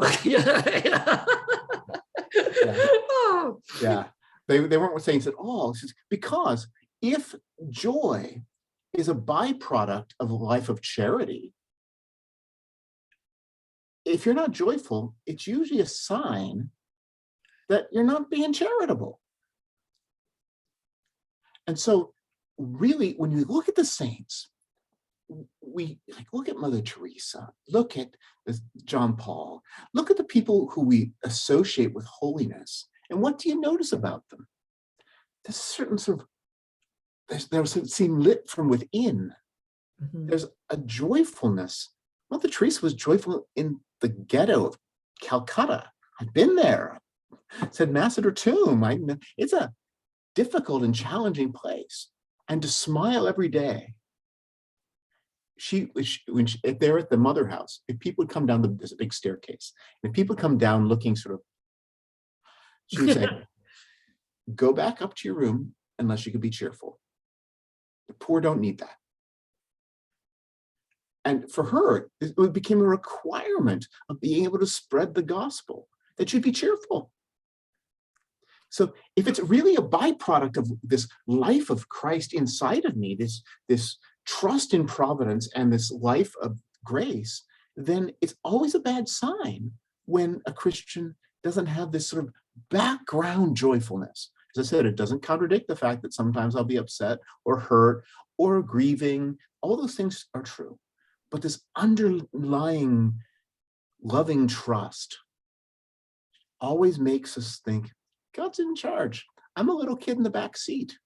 Yeah. They weren't saints at all. Because if joy is a byproduct of a life of charity, if you're not joyful, it's usually a sign that you're not being charitable. And so really, when you look at the saints, we look at Mother Teresa, look at John Paul, look at the people who we associate with holiness. And what do you notice about them? There's a certain there's seem lit from within. Mm-hmm. There's a joyfulness. Mother Teresa was joyful in the ghetto of Calcutta. I've been there. Said Mass at her tomb. It's a difficult and challenging place. And to smile every day. If they're at the mother house, if people would come down, there's a big staircase. And if people come down looking she would say, go back up to your room unless you can be cheerful. The poor don't need that. And for her, it became a requirement of being able to spread the gospel, that you'd be cheerful. So if it's really a byproduct of this life of Christ inside of me, this trust in providence and this life of grace, then it's always a bad sign when a Christian doesn't have this sort of background joyfulness. As I said, it doesn't contradict the fact that sometimes I'll be upset or hurt or grieving. All those things are true. But this underlying loving trust always makes us think, God's in charge. I'm a little kid in the back seat.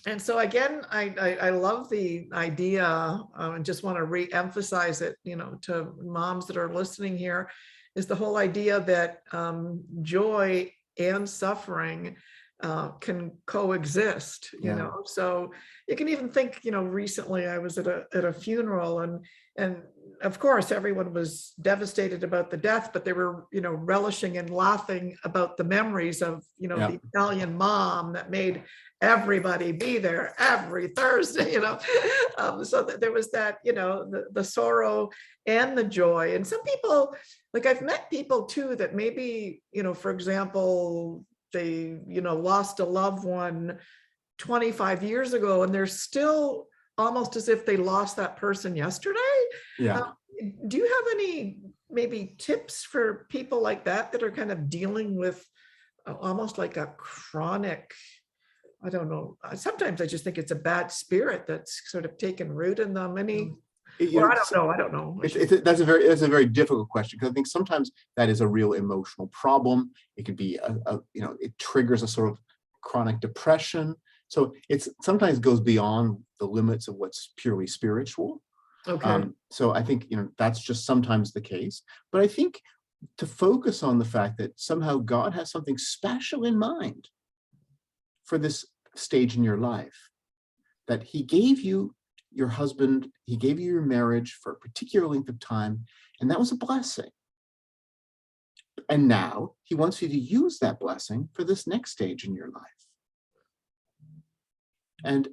And so again, I love the idea and just want to re-emphasize it, to moms that are listening here, is the whole idea that joy and suffering can coexist, you know. So you can even think, recently I was at a funeral, and of course everyone was devastated about the death, but they were, relishing and laughing about the memories of, the Italian mom that made everybody be there every Thursday, so that there was that, the sorrow and the joy. And some people, like I've met people too, that maybe, for example, they, lost a loved one 25 years ago, and they're still almost as if they lost that person yesterday. Yeah. Do you have any maybe tips for people like that are kind of dealing with almost like a chronic, I don't know, sometimes I just think it's a bad spirit that's sort of taken root in them? I don't know. That's a very difficult question, because I think sometimes that is a real emotional problem. It could be it triggers a sort of chronic depression. So it's sometimes goes beyond the limits of what's purely spiritual. Okay. So I think that's just sometimes the case. But I think to focus on the fact that somehow God has something special in mind for this stage in your life, that he gave you your husband, he gave you your marriage for a particular length of time, and that was a blessing. And now he wants you to use that blessing for this next stage in your life. And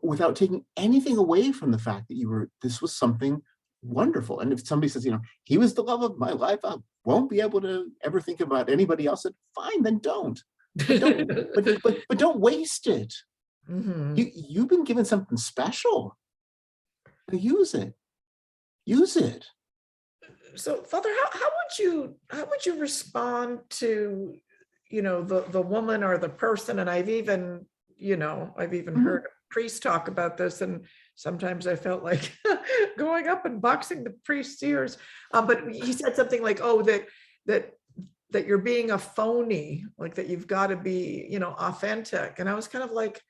without taking anything away from the fact that this was something wonderful. And if somebody says, he was the love of my life, I won't be able to ever think about anybody else, then fine, then don't. But don't waste it. Mhm. You've been given something special. Use it. Use it. So, Father, how would you respond to, the woman or the person? And I've even heard a priest talk about this, and sometimes I felt like going up and boxing the priest's ears. But he said something like, "Oh, that you're being a phony, like that you've got to be, authentic." And I was kind of like,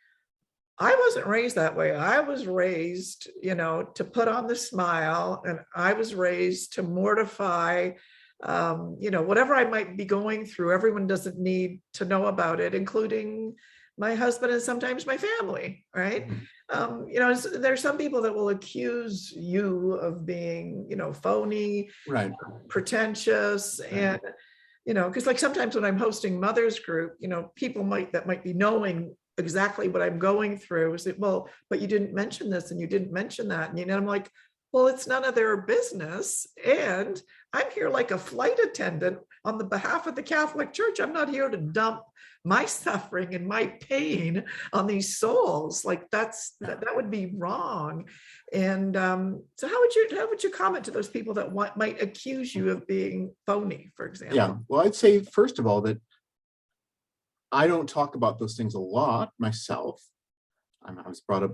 I wasn't raised that way. I was raised, to put on the smile, and I was raised to mortify, whatever I might be going through. Everyone doesn't need to know about it, including my husband and sometimes my family, right? There's some people that will accuse you of being, phony, Right. pretentious, and because like sometimes when I'm hosting mothers group, people that might be knowing exactly what I'm going through is that, well, but you didn't mention this and you didn't mention that. And I'm like, well, it's none of their business. And I'm here like a flight attendant on the behalf of the Catholic Church. I'm not here to dump my suffering and my pain on these souls. Like that would be wrong. And so how would you comment to those people that might accuse you of being phony, for example? Yeah, well, I'd say, first of all, that I don't talk about those things a lot myself. I was brought up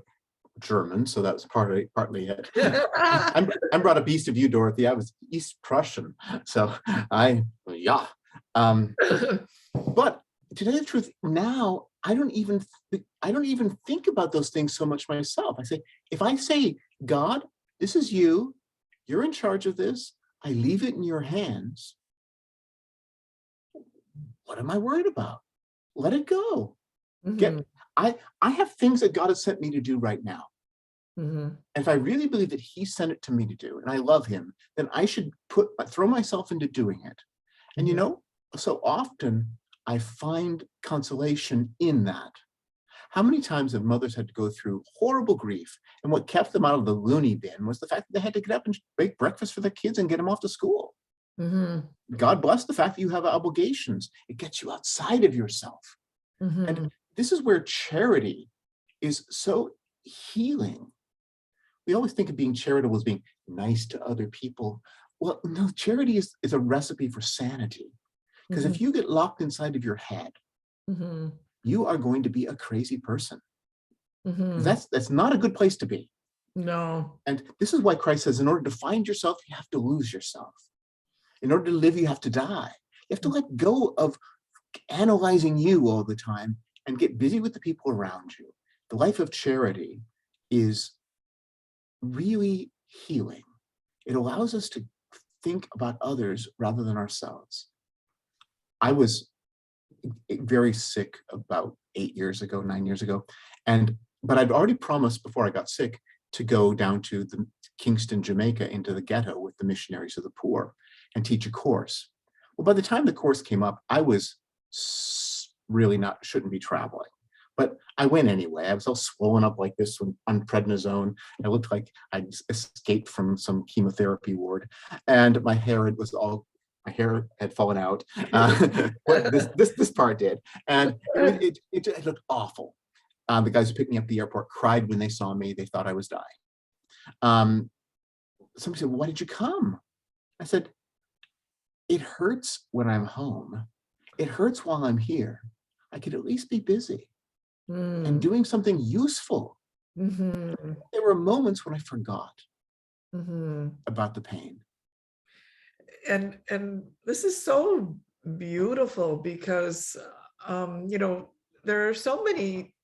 German, so that was partly it. I'm brought up east of you, Dorothy. I was East Prussian, so yeah. But to tell you the truth, now I don't even think about those things so much myself. If I say, God, this is you, you're in charge of this, I leave it in your hands. What am I worried about? Let it go. Mhm. I have things that God has sent me to do right now. Mhm. And if I really believe that he sent it to me to do, and I love him, then I should throw myself into doing it. And so often I find consolation in that. How many times have mothers had to go through horrible grief, and what kept them out of the loony bin was the fact that they had to get up and make breakfast for their kids and get them off to school. Mhm. God bless the fact that you have obligations. It gets you outside of yourself. Mhm. And this is where charity is so healing. We always think of being charitable as being nice to other people. Well, no, charity is a recipe for sanity. Because if you get locked inside of your head, Mhm. you are going to be a crazy person. Mhm. That's not a good place to be. No. And this is why Christ says, in order to find yourself, you have to lose yourself. In order to live, you have to die. You have to let go of analyzing you all the time and get busy with the people around you. The life of charity is really healing. It allows us to think about others rather than ourselves. I was very sick about 9 years ago, but I'd already promised before I got sick to go down to the Kingston, Jamaica, into the ghetto with the missionaries of the poor and teach a course. Well, by the time the course came up, I was really shouldn't be traveling. But I went anyway. I was all swollen up like this on prednisone. I looked like I'd escaped from some chemotherapy ward, and my hair had fallen out. This part did, and it looked awful. The guys who picked me up at the airport cried when they saw me. They thought I was dying. Somebody said, "Well, why did you come?" I said, "It hurts when I'm home. It hurts while I'm here. I could at least be busy and doing something useful." Mhm. There were moments when I forgot Mhm. about the pain. And this is so beautiful because there are so many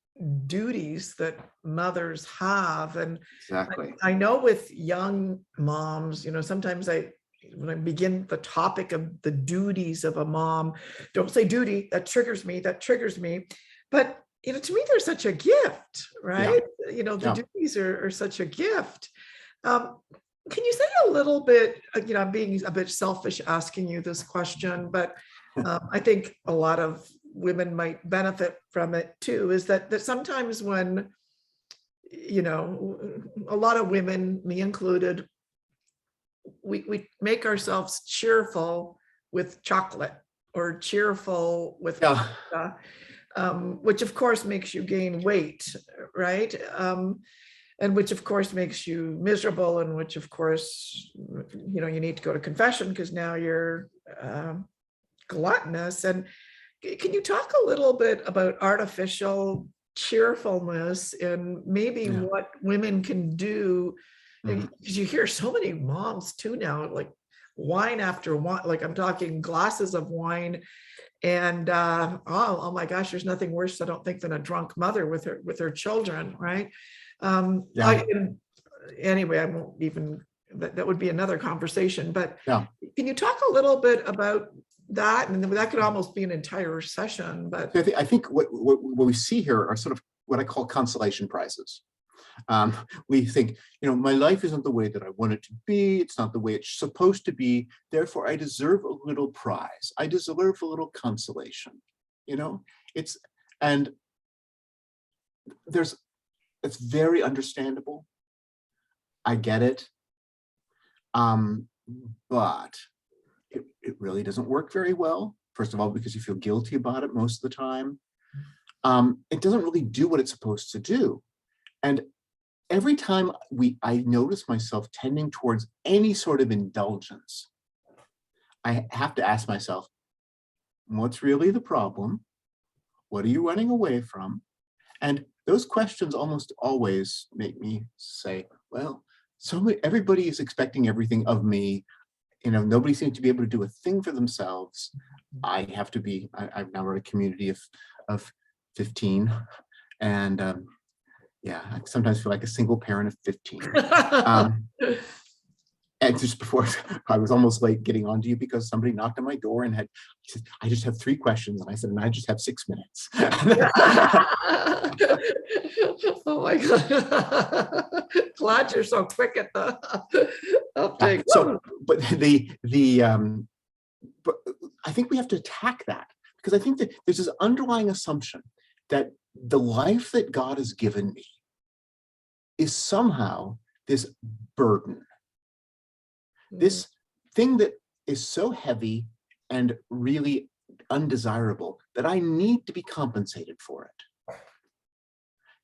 duties that mothers have, and Exactly. I know with young moms, sometimes when I begin the topic of the duties of a mom, don't say duty, that triggers me. But to me, they're such a gift, right? The Yeah. duties are such a gift. Can you say a little bit, I'm being a bit selfish asking you this question, but I think a lot of women might benefit from it too, is that sometimes when, a lot of women, me included, we make ourselves cheerful with chocolate or cheerful with Yeah. pasta, which of course makes you gain weight, right? And which of course makes you miserable, and which of course, you need to go to confession because now you're gluttonous. And can you talk a little bit about artificial cheerfulness and maybe what women can do? Because you hear so many moms too now, like wine after wine, like I'm talking glasses of wine. And oh my gosh, there's nothing worse, I don't think, than a drunk mother with her children, right? Anyway, I won't even, that would be another conversation. But can you talk a little bit about that? And that could almost be an entire session. But I think what we see here are sort of what I call consolation prizes. We think, my life isn't the way that I want it to be. It's not the way it's supposed to be. Therefore, I deserve a little prize. I deserve a little consolation. It's very understandable. I get it. But it really doesn't work very well. First of all, because you feel guilty about it most of the time. It doesn't really do what it's supposed to do. And every time I notice myself tending towards any sort of indulgence, I have to ask myself, what's really the problem? What are you running away from? And those questions almost always make me say, well, everybody is expecting everything of me. Nobody seems to be able to do a thing for themselves. I have to be, I've now run a community of 15. And I sometimes feel like a single parent of 15. And just before, I was almost late getting on to you because somebody knocked on my door and said, I just have 3 questions. And I said, and I just have 6 minutes. Oh my God. Glad you're so quick at the uptake. But but I think we have to attack that, because I think that there's this underlying assumption that the life that God has given me is somehow this burden, this thing that is so heavy and really undesirable that I need to be compensated for it.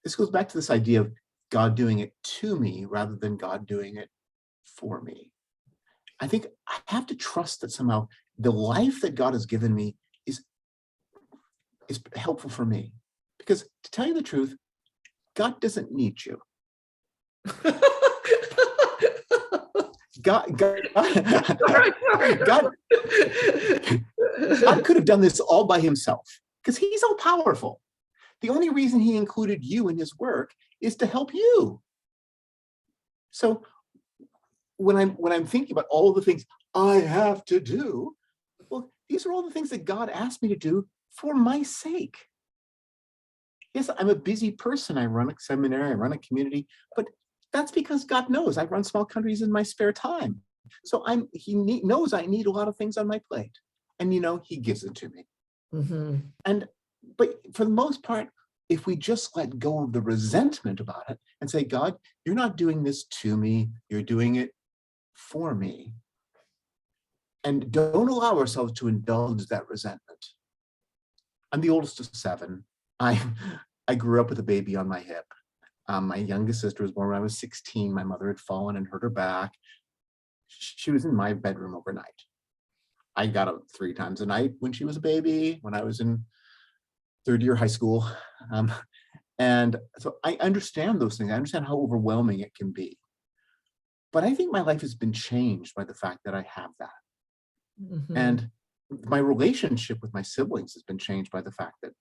This goes back to this idea of God doing it to me rather than God doing it for me. I think I have to trust that somehow the life that God has given me is helpful for me. Because to tell you the truth, God doesn't need you. God could have done this all by himself because he's all powerful. The only reason he included you in his work is to help you. So when I'm thinking about all the things I have to do, well, these are all the things that God asked me to do for my sake. Yes, I'm a busy person. I run a seminary, I run a community, but that's because God knows I run small countries in my spare time. So he knows I need a lot of things on my plate, and he gives it to me. But for the most part, if we just let go of the resentment about it and say, God, you're not doing this to me, you're doing it for me, and don't allow ourselves to indulge that resentment. I'm the oldest of 7. I grew up with a baby on my hip. My youngest sister was born when I was 16. My mother had fallen and hurt her back. She was in my bedroom overnight. I got up 3 times a night when she was a baby, when I was in 3rd year high school. And so I understand those things. I understand how overwhelming it can be. But I think my life has been changed by the fact that I have that. And my relationship with my siblings has been changed by the fact that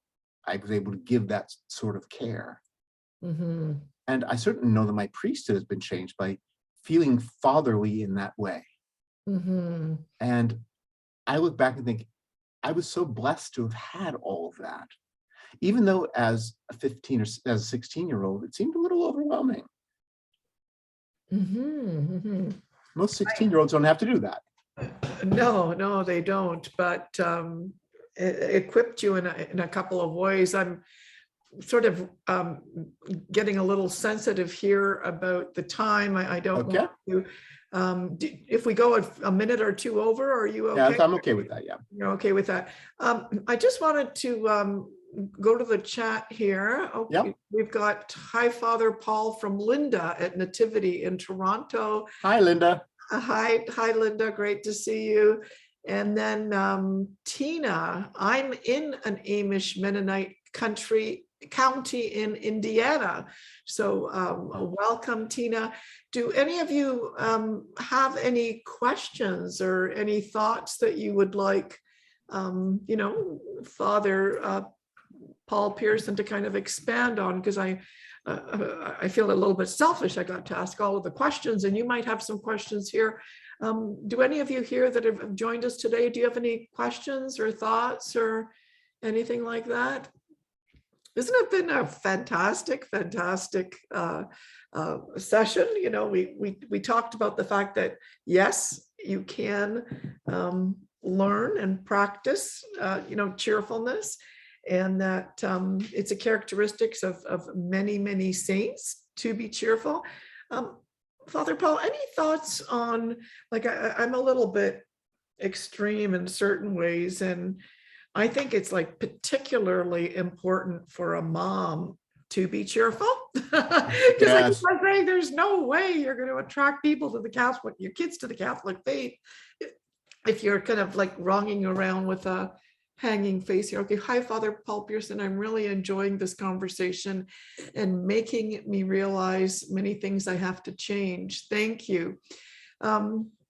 I was able to give that sort of care. And I certainly know that my priesthood has been changed by feeling fatherly in that way. And I look back and think, I was so blessed to have had all of that. even though as a 15 or as a 16-year-old, it seemed a little overwhelming. Most 16-year-olds don't have to do that. No, they don't, but it equipped you in a couple of ways. I'm sort of getting a little sensitive here about the time. I don't Okay. want to, if we go a minute or two over, are you okay? Yeah, I'm okay with that, yeah. You're okay with that. I just wanted to go to the chat here. Okay, Yep. we've got Hi Father Paul from Linda at Nativity in Toronto. Hi, Linda. Hi, Linda. Great to see you. And then Tina, I'm in an Amish Mennonite county in Indiana. So welcome, Tina. Do any of you have any questions or any thoughts that you would like, Father Paul Pearson to kind of expand on? Because I feel a little bit selfish. I got to ask all of the questions, and you might have some questions here. Do any of you here that have joined us today, do you have any questions or thoughts or anything like that? Isn't it been a fantastic session? We talked about the fact that, yes, you can learn and practice, cheerfulness, and that it's a characteristics of many saints to be cheerful. Father Paul, any thoughts on, like, I'm a little bit extreme in certain ways, and I think it's like particularly important for a mom to be cheerful. Because Yes. I say there's no way you're going to attract people to the Catholic, your kids to the Catholic faith, if you're kind of like wronging around with a hanging face here. Okay, hi, Father Paul Pearson. I'm really enjoying this conversation and making me realize many things I have to change. Thank you.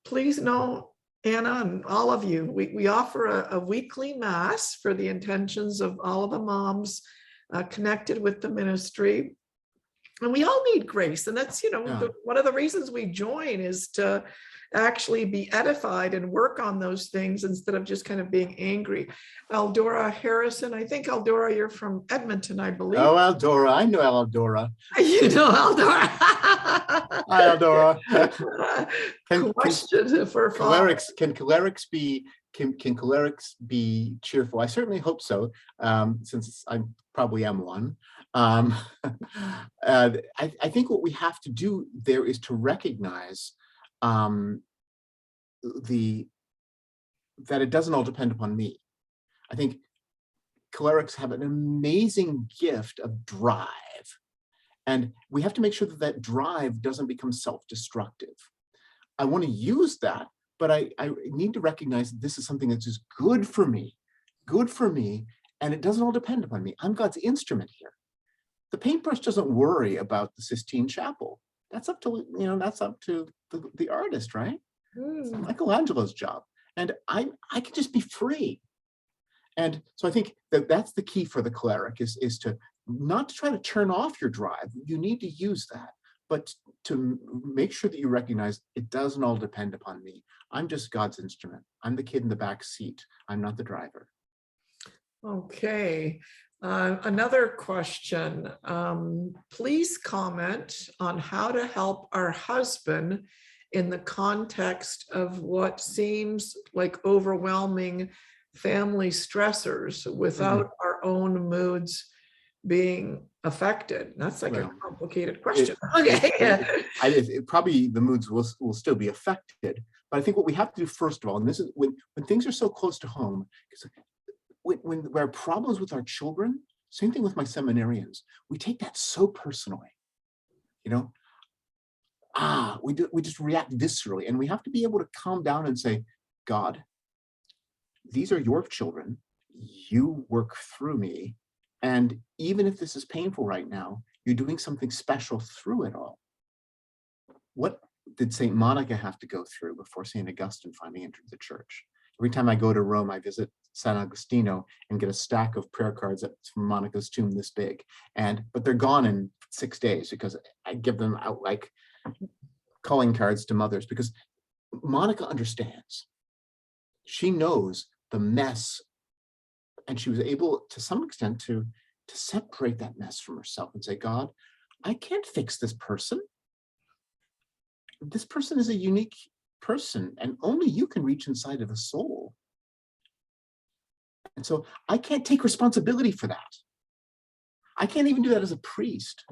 Please know, Anna and all of you, we offer a weekly mass for the intentions of all of the moms connected with the ministry. And we all need grace. And that's, one of the reasons we join is to actually be edified and work on those things instead of just kind of being angry. Eldora Harrison, I think, Eldora, you're from Edmonton, I believe. Oh, Eldora, I know Eldora. You know Eldora. Hi, Eldora. Question for cholerics, can cholerics be cheerful? I certainly hope so, since I probably am one. I think what we have to do there is to recognize that it doesn't all depend upon me. I think cholerics have an amazing gift of drive, and we have to make sure that drive doesn't become self-destructive. I want to use that, but I need to recognize that this is something that's just good for me, and it doesn't all depend upon me. I'm God's instrument here. The paintbrush doesn't worry about the Sistine Chapel. That's up to the artist, right? It's Michelangelo's job, and I can just be free. And so I think that's the key for the cleric is to not to try to turn off your drive. You need to use that, but to make sure that you recognize it doesn't all depend upon me. I'm just God's instrument. I'm the kid in the back seat. I'm not the driver. Okay. Another question. Please comment on how to help our husband in the context of what seems like overwhelming family stressors without our own moods being affected. That's like a complicated question. Probably the moods will still be affected, but I think what we have to do first of all, and this is when things are so close to home, because when there are problems with our children, same thing with my seminarians, we take that so personally, we just react viscerally, and we have to be able to calm down and say, God, these are your children, you work through me, and even if this is painful right now, you're doing something special through it all. What did Saint Monica have to go through before Saint Augustine finally entered the church? Every time I go to Rome, I visit San Agostino and get a stack of prayer cards from Monica's tomb this big. But they're gone in 6 days because I give them out like calling cards to mothers, because Monica understands. She knows the mess, and she was able to some extent to to separate that mess from herself and say, God, I can't fix this person. This person is a unique person, and only you can reach inside of a soul. And so I can't take responsibility for that. I can't even do that as a priest.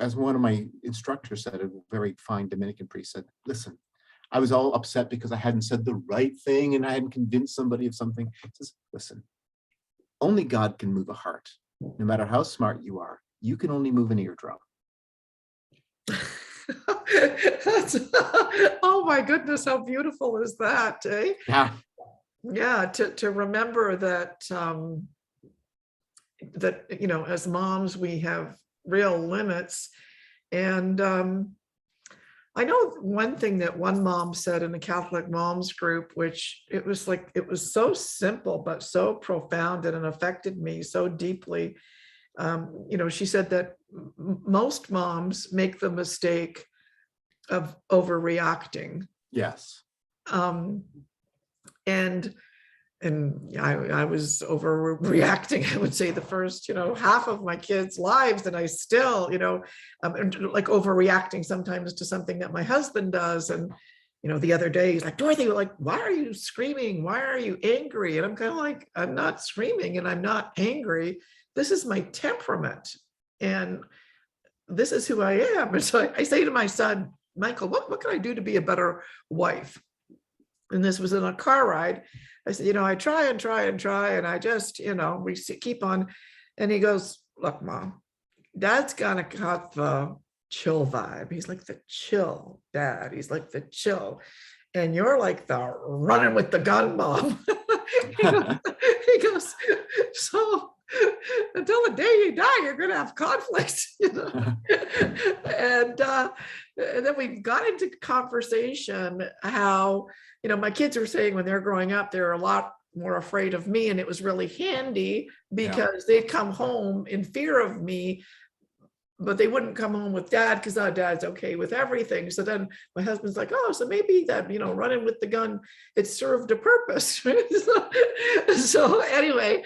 As one of my instructors said, a very fine Dominican priest said, listen, I was all upset because I hadn't said the right thing and I hadn't convinced somebody of something. He says, listen, only God can move a heart. No matter how smart you are, you can only move an eardrum. Oh my goodness, how beautiful is that, eh? Yeah. Yeah, to remember that that, you know, as moms, we have real limits. And I know one thing that one mom said in the Catholic moms group, which it was like, it was so simple, but so profound, and it affected me so deeply. You know, she said that most moms make the mistake of overreacting. Yes. And I was overreacting, I would say, the first, you know, half of my kids' lives, and I still, you know, like overreacting sometimes to something that my husband does. And, you know, the other day he's like, Dorothy, like, why are you screaming? Why are you angry? And I'm kind of like, I'm not screaming and I'm not angry. This is my temperament, and this is who I am. And so I say to my son, Michael, what can I do to be a better wife? And this was in a car ride. I said, you know, I try and try and try, and I just, you know, we keep on. And he goes, look, Mom, Dad's gonna got the chill vibe. He's like the chill dad. He's like the chill. And you're like the running with the gun mom. He goes, so until the day you die, you're gonna have conflict, you know. And then we got into conversation how, you know, my kids were saying when they're growing up, they're a lot more afraid of me, and it was really handy because they'd come home in fear of me, but they wouldn't come home with Dad because Dad's okay with everything. So then my husband's like, oh, so maybe that, you know, running with the gun, it served a purpose. So anyway,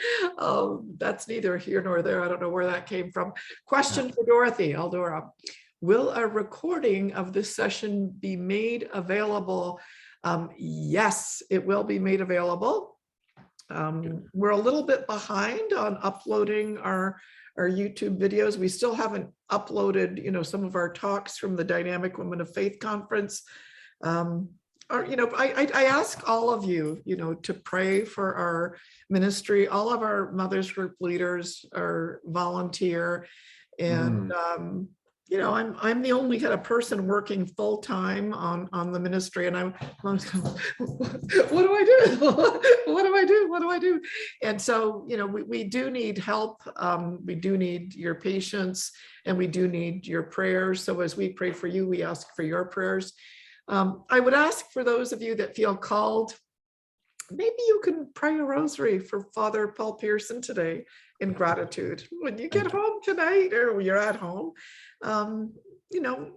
that's neither here nor there. I don't know where that came from. Question for Dorothy, Eldora. Will a recording of this session be made available? Yes, it will be made available. We're a little bit behind on uploading our YouTube videos. We still haven't uploaded, you know, some of our talks from the Dynamic Women of Faith conference. You know, I ask all of you, you know, to pray for our ministry. All of our mothers group leaders are volunteer, and you know, I'm the only kind of person working full time on the ministry, and I'm what do I do? What do I do? What do I do? And so, you know, we do need help. We do need your patience, and we do need your prayers. So as we pray for you, we ask for your prayers. I would ask for those of you that feel called, maybe you can pray a rosary for Father Paul Pearson today in gratitude. When you get home tonight, or when you're at home, you know,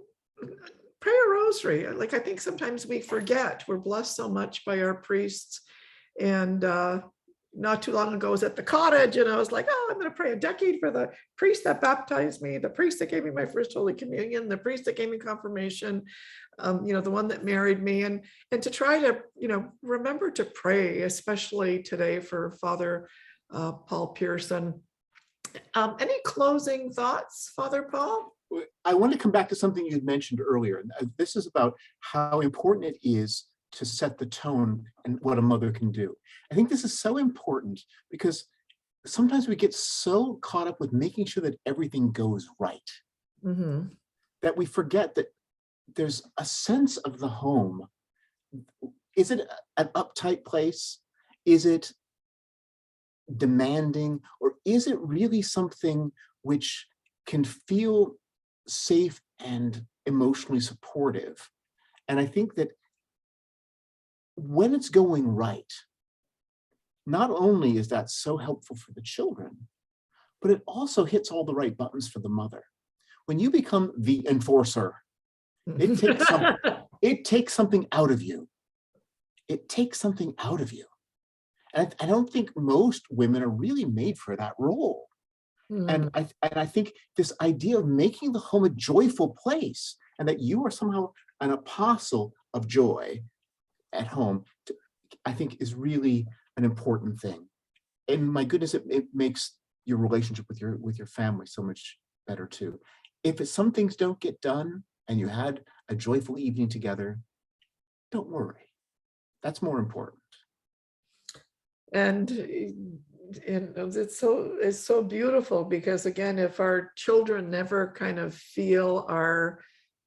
pray a rosary. Like, I think sometimes we forget, we're blessed so much by our priests. And not too long ago, I was at the cottage, and I was like, oh, I'm going to pray a decade for the priest that baptized me, the priest that gave me my first Holy Communion, the priest that gave me confirmation, you know, the one that married me, and to try to, you know, remember to pray, especially today, for Father Paul Pearson. Any closing thoughts, Father Paul? I want to come back to something you had mentioned earlier. This is about how important it is to set the tone and what a mother can do. I think this is so important because sometimes we get so caught up with making sure that everything goes right, that we forget that there's a sense of the home. Is it an uptight place? Is it demanding? Or is it really something which can feel safe and emotionally supportive? And I think that when it's going right, not only is that so helpful for the children, but it also hits all the right buttons for the mother. When you become the enforcer, it takes something out of you. It takes something out of you. And I don't think most women are really made for that role. Mm. And I think this idea of making the home a joyful place, and that you are somehow an apostle of joy at home, I think is really an important thing. And my goodness, it makes your relationship with your family so much better too. If some things don't get done and you had a joyful evening together, don't worry. That's more important. And it's so beautiful, because again, if our children never kind of feel our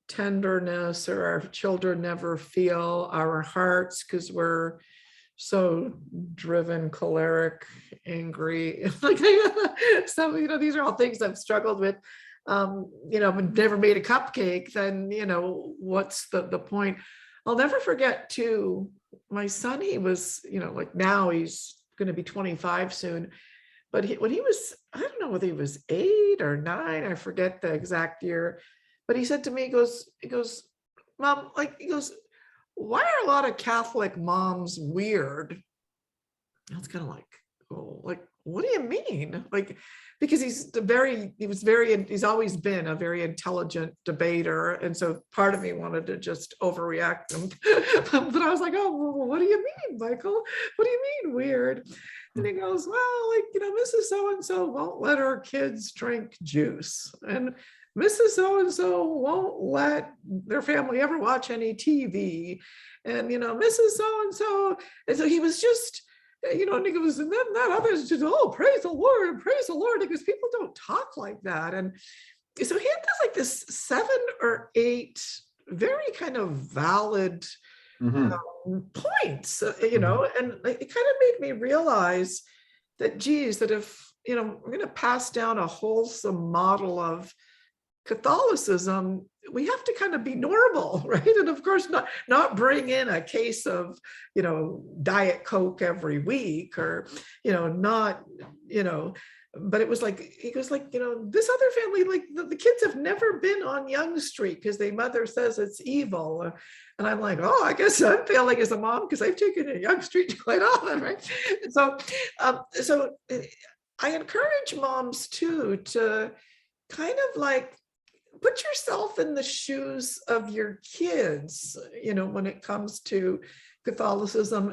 tenderness, or our children never feel our hearts, because we're so driven, choleric, angry, like, so, these are all things I've struggled with. I've never made a cupcake, then, what's the point? I'll never forget too, my son, he was, like, now he's going to be 25 soon, but when he was, I don't know whether he was 8 or 9, I forget the exact year, but he said to me, he goes, Mom, like, he goes, why are a lot of Catholic moms weird? I was kind of like, oh, like, what do you mean? Like, because he's always been a very intelligent debater. And so part of me wanted to just overreact him. But I was like, oh, well, what do you mean, Michael? What do you mean weird? And he goes, well, like, Mrs. So-and-so won't let her kids drink juice. And Mrs. So-and-so won't let their family ever watch any TV. And, Mrs. So-and-so. And so he was just, and he goes, and then that others just, oh, praise the Lord, because people don't talk like that. And so he had this 7 or 8 very kind of valid points, and it kind of made me realize that, geez, that if, we're going to pass down a wholesome model of Catholicism, we have to kind of be normal, right? And of course, not bring in a case of, Diet Coke every week, or, not, but it was like, he goes like, this other family, like the kids have never been on Young Street because their mother says it's evil. And I'm like, oh, I guess I'm failing as a mom because I've taken a Young Street quite often, right? So I encourage moms too to kind of like put yourself in the shoes of your kids, when it comes to Catholicism,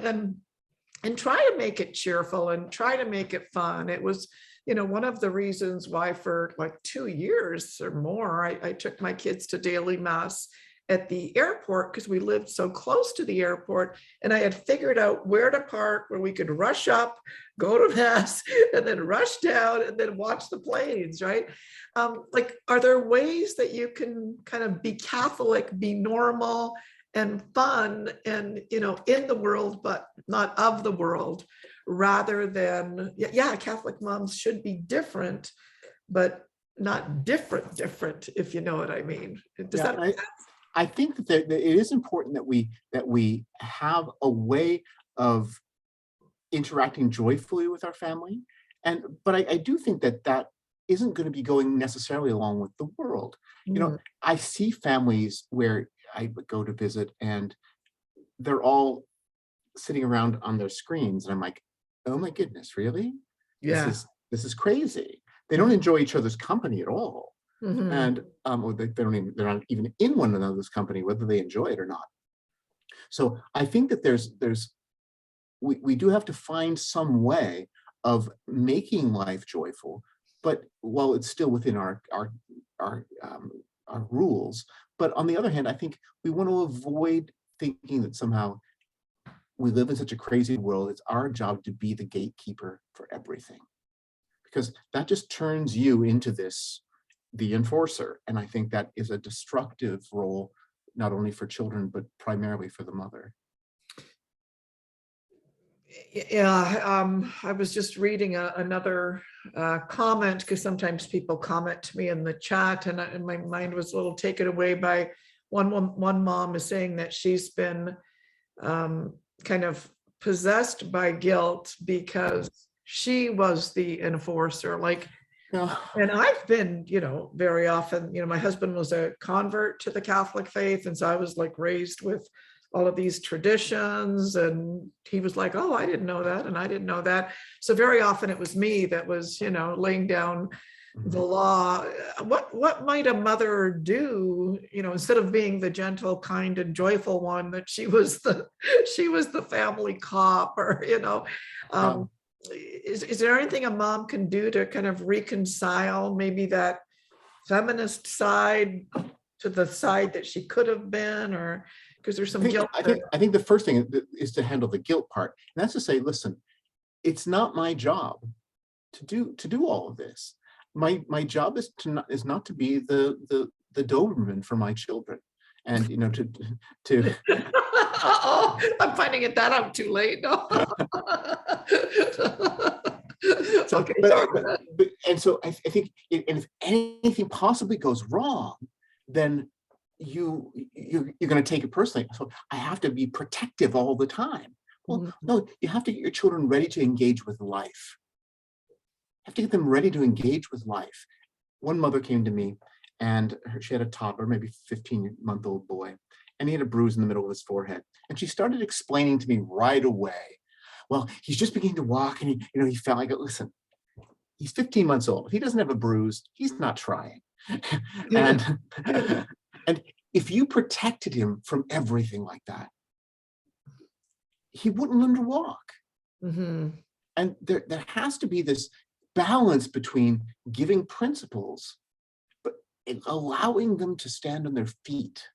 and try to make it cheerful and try to make it fun. It was, one of the reasons why for like 2 years or more, I took my kids to daily mass at the airport, because we lived so close to the airport, and I had figured out where to park, where we could rush up, go to mass, and then rush down, and then watch the planes, right? Like, are there ways that you can kind of be Catholic, be normal and fun, and, in the world, but not of the world, rather than, Catholic moms should be different, but not different, if you know what I mean. Does that make sense? I think that it is important that we have a way of interacting joyfully with our family, but I do think that isn't going to be going necessarily along with the world. I see families where I go to visit, and they're all sitting around on their screens, and I'm like, oh my goodness, really? Yeah. This is crazy. They don't enjoy each other's company at all. Mhm. And or they're not even in one another's company, whether they enjoy it or not. So I think that we do have to find some way of making life joyful, but while it's still within our rules. But on the other hand, I think we want to avoid thinking that somehow we live in such a crazy world. It's our job to be the gatekeeper for everything, because that just turns you into the enforcer. And I think that is a destructive role, not only for children, but primarily for the mother. Yeah, I was just reading another comment, because sometimes people comment to me in the chat, and my mind was a little taken away by one mom is saying that she's been kind of possessed by guilt because she was the enforcer. Like, and I've been, very often, my husband was a convert to the Catholic faith. And so I was like raised with all of these traditions. And he was like, oh, I didn't know that. And I didn't know that. So very often it was me that was, laying down the law. What might a mother do, instead of being the gentle, kind, and joyful one, that she was the family cop, or is there anything a mom can do to kind of reconcile maybe that feminist side to the side that she could have been, or because there's some guilt there? I think the first thing is to handle the guilt part, and that's to say, listen, it's not my job to do all of this. My job is not to be the Doberman for my children, and to Oh, I'm finding it that I'm too late. No. So, Okay, and so I think if anything possibly goes wrong, then you're going to take it personally. So I have to be protective all the time. Well, no, you have to get your children ready to engage with life. You have to get them ready to engage with life. One mother came to me, and she had a toddler, maybe 15-month-old boy, and he had a bruise in the middle of his forehead. And she started explaining to me right away, well, he's just beginning to walk, and he felt like, listen, he's 15 months old. He doesn't have a bruise. He's not trying. and if you protected him from everything like that, he wouldn't learn to walk. And there has to be this balance between giving principles, but allowing them to stand on their feet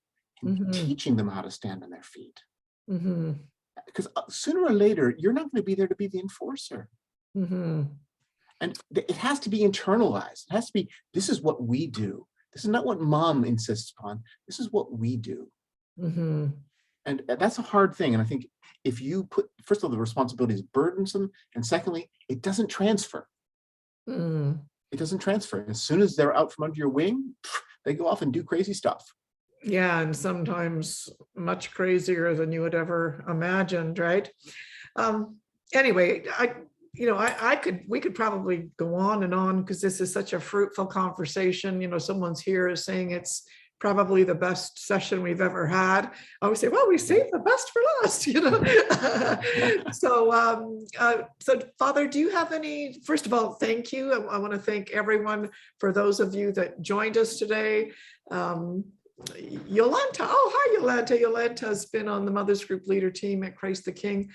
and teaching them how to stand on their feet. Because sooner or later, you're not going to be there to be the enforcer. And it has to be internalized. It has to be, this is what we do. This is not what mom insists upon. This is what we do. And that's a hard thing. And I think if you put, first of all, the responsibility is burdensome. And secondly, it doesn't transfer. It doesn't transfer. As soon as they're out from under your wing, they go off and do crazy stuff. Yeah, and sometimes much crazier than you would ever imagined, right? Anyway, we could probably go on and on, because this is such a fruitful conversation. Someone's here is saying it's probably the best session we've ever had. I always say, well, we saved the best for last, So Father, do you have any, first of all, thank you. I want to thank everyone, for those of you that joined us today. Yolanta, oh, hi, Yolanta. Yolanta's been on the Mothers Group Leader team at Christ the King.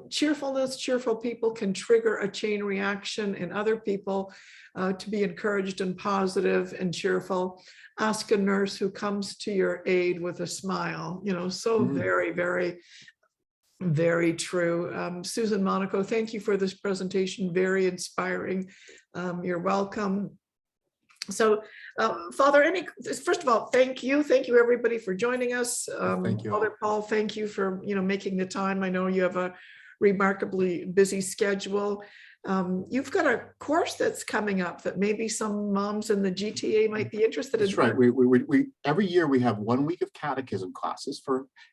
Cheerfulness, cheerful people can trigger a chain reaction in other people to be encouraged and positive and cheerful. Ask a nurse who comes to your aid with a smile. So very, very, very true. Susan Monaco, thank you for this presentation. Very inspiring. You're welcome. So, Father, first of all, thank you everybody for joining us. Thank you. Father Paul, thank you for making the time. I know you have a remarkably busy schedule. You've got a course that's coming up that maybe some moms in the GTA might be interested in. That's right. We every year we have 1 week of catechism classes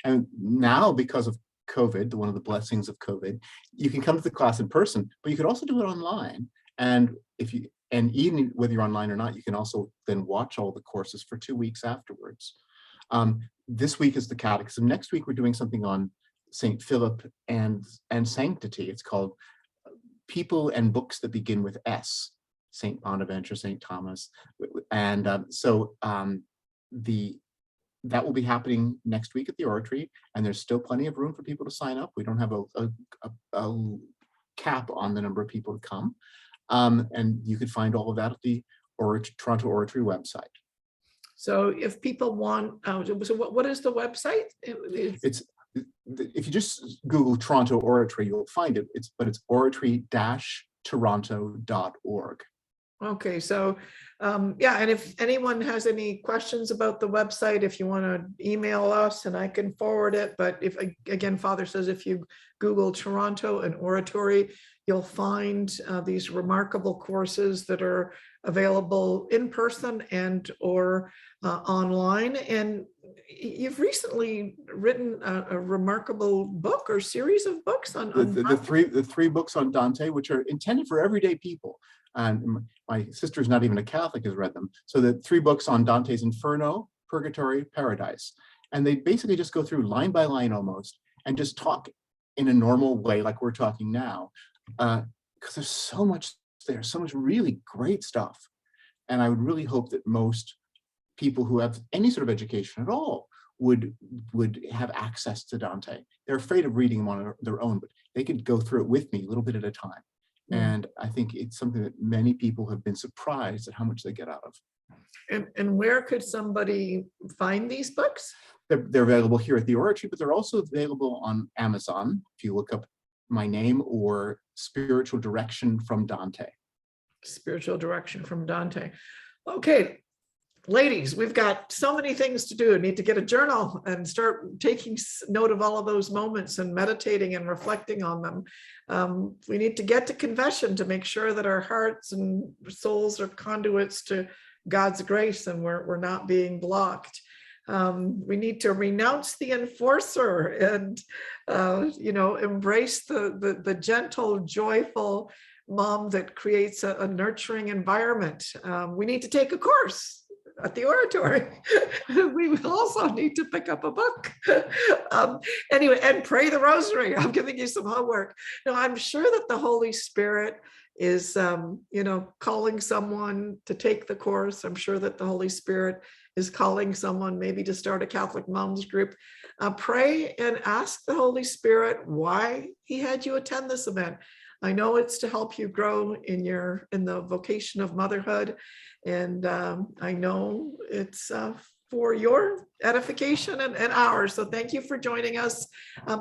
and now because of COVID, one of the blessings of COVID, you can come to the class in person, but you could also do it online. And even whether you're online or not, you can also then watch all the courses for 2 weeks afterwards. This week is the catechism. Next week, we're doing something on Saint Philip and sanctity. It's called People and Books That Begin with S, Saint Bonaventure, Saint Thomas. And that will be happening next week at the Oratory, and there's still plenty of room for people to sign up. We don't have a cap on the number of people to come. And you could find all of that at the Toronto Oratory website. So if people want, so what is the website? It's if you just Google Toronto Oratory, you'll find it. It's oratory-toronto.org. Okay, so yeah, and if anyone has any questions about the website, if you want to email us and I can forward it. But if, again, Father says, if you Google Toronto and Oratory, you'll find these remarkable courses that are available in person and or online. And you've recently written a remarkable book or series of books on the three books on Dante, which are intended for everyday people. And my sister's not even a Catholic, has read them. So the 3 books on Dante's Inferno, Purgatory, Paradise. And they basically just go through line by line almost and just talk in a normal way like we're talking now. Because there's so much there, so much really great stuff. And I would really hope that most people who have any sort of education at all would have access to Dante. They're afraid of reading them on their own, but they could go through it with me a little bit at a time. And I think it's something that many people have been surprised at how much they get out of. And where could somebody find these books? They're available here at the Oratory, but they're also available on Amazon. If you look up my name or Spiritual Direction from Dante. Spiritual Direction from Dante. Okay, ladies, we've got so many things to do. Need to get a journal and start taking note of all of those moments and meditating and reflecting on them. We need to get to confession to make sure that our hearts and souls are conduits to God's grace and we're not being blocked. We need to renounce the enforcer and embrace the gentle, joyful mom that creates a nurturing environment. We need to take a course at the Oratory. We will also need to pick up a book. Anyway, and pray the rosary. I'm giving you some homework. Now, I'm sure that the Holy Spirit is, calling someone to take the course. I'm sure that the Holy Spirit is calling someone maybe to start a Catholic moms group. Pray and ask the Holy Spirit why he had you attend this event. I know it's to help you grow in the vocation of motherhood. And I know it's for your edification and ours. So thank you for joining us.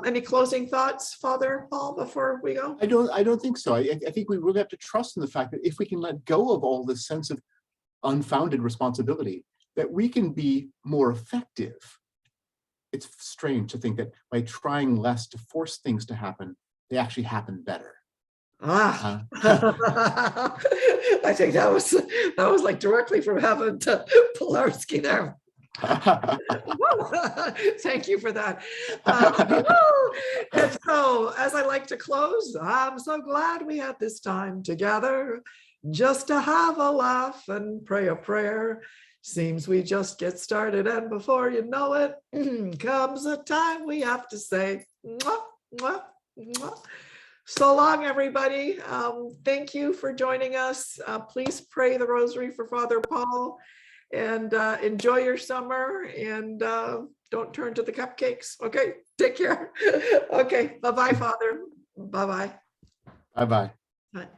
Any closing thoughts, Father Paul, before we go? I don't think so. I think we really have to trust in the fact that if we can let go of all this sense of unfounded responsibility, that we can be more effective. It's strange to think that by trying less to force things to happen, they actually happen better. I think that was like directly from heaven to Pilarski there. Thank you for that. And so, as I like to close, I'm so glad we had this time together just to have a laugh and pray a prayer. Seems we just get started, and before you know it, comes a time we have to say, mwah, mwah, mwah. So long, everybody. Thank you for joining us. Please pray the rosary for Father Paul and enjoy your summer, and don't turn to the cupcakes. Okay, take care. Okay, bye-bye, Father. Bye-bye. Bye-bye. Bye.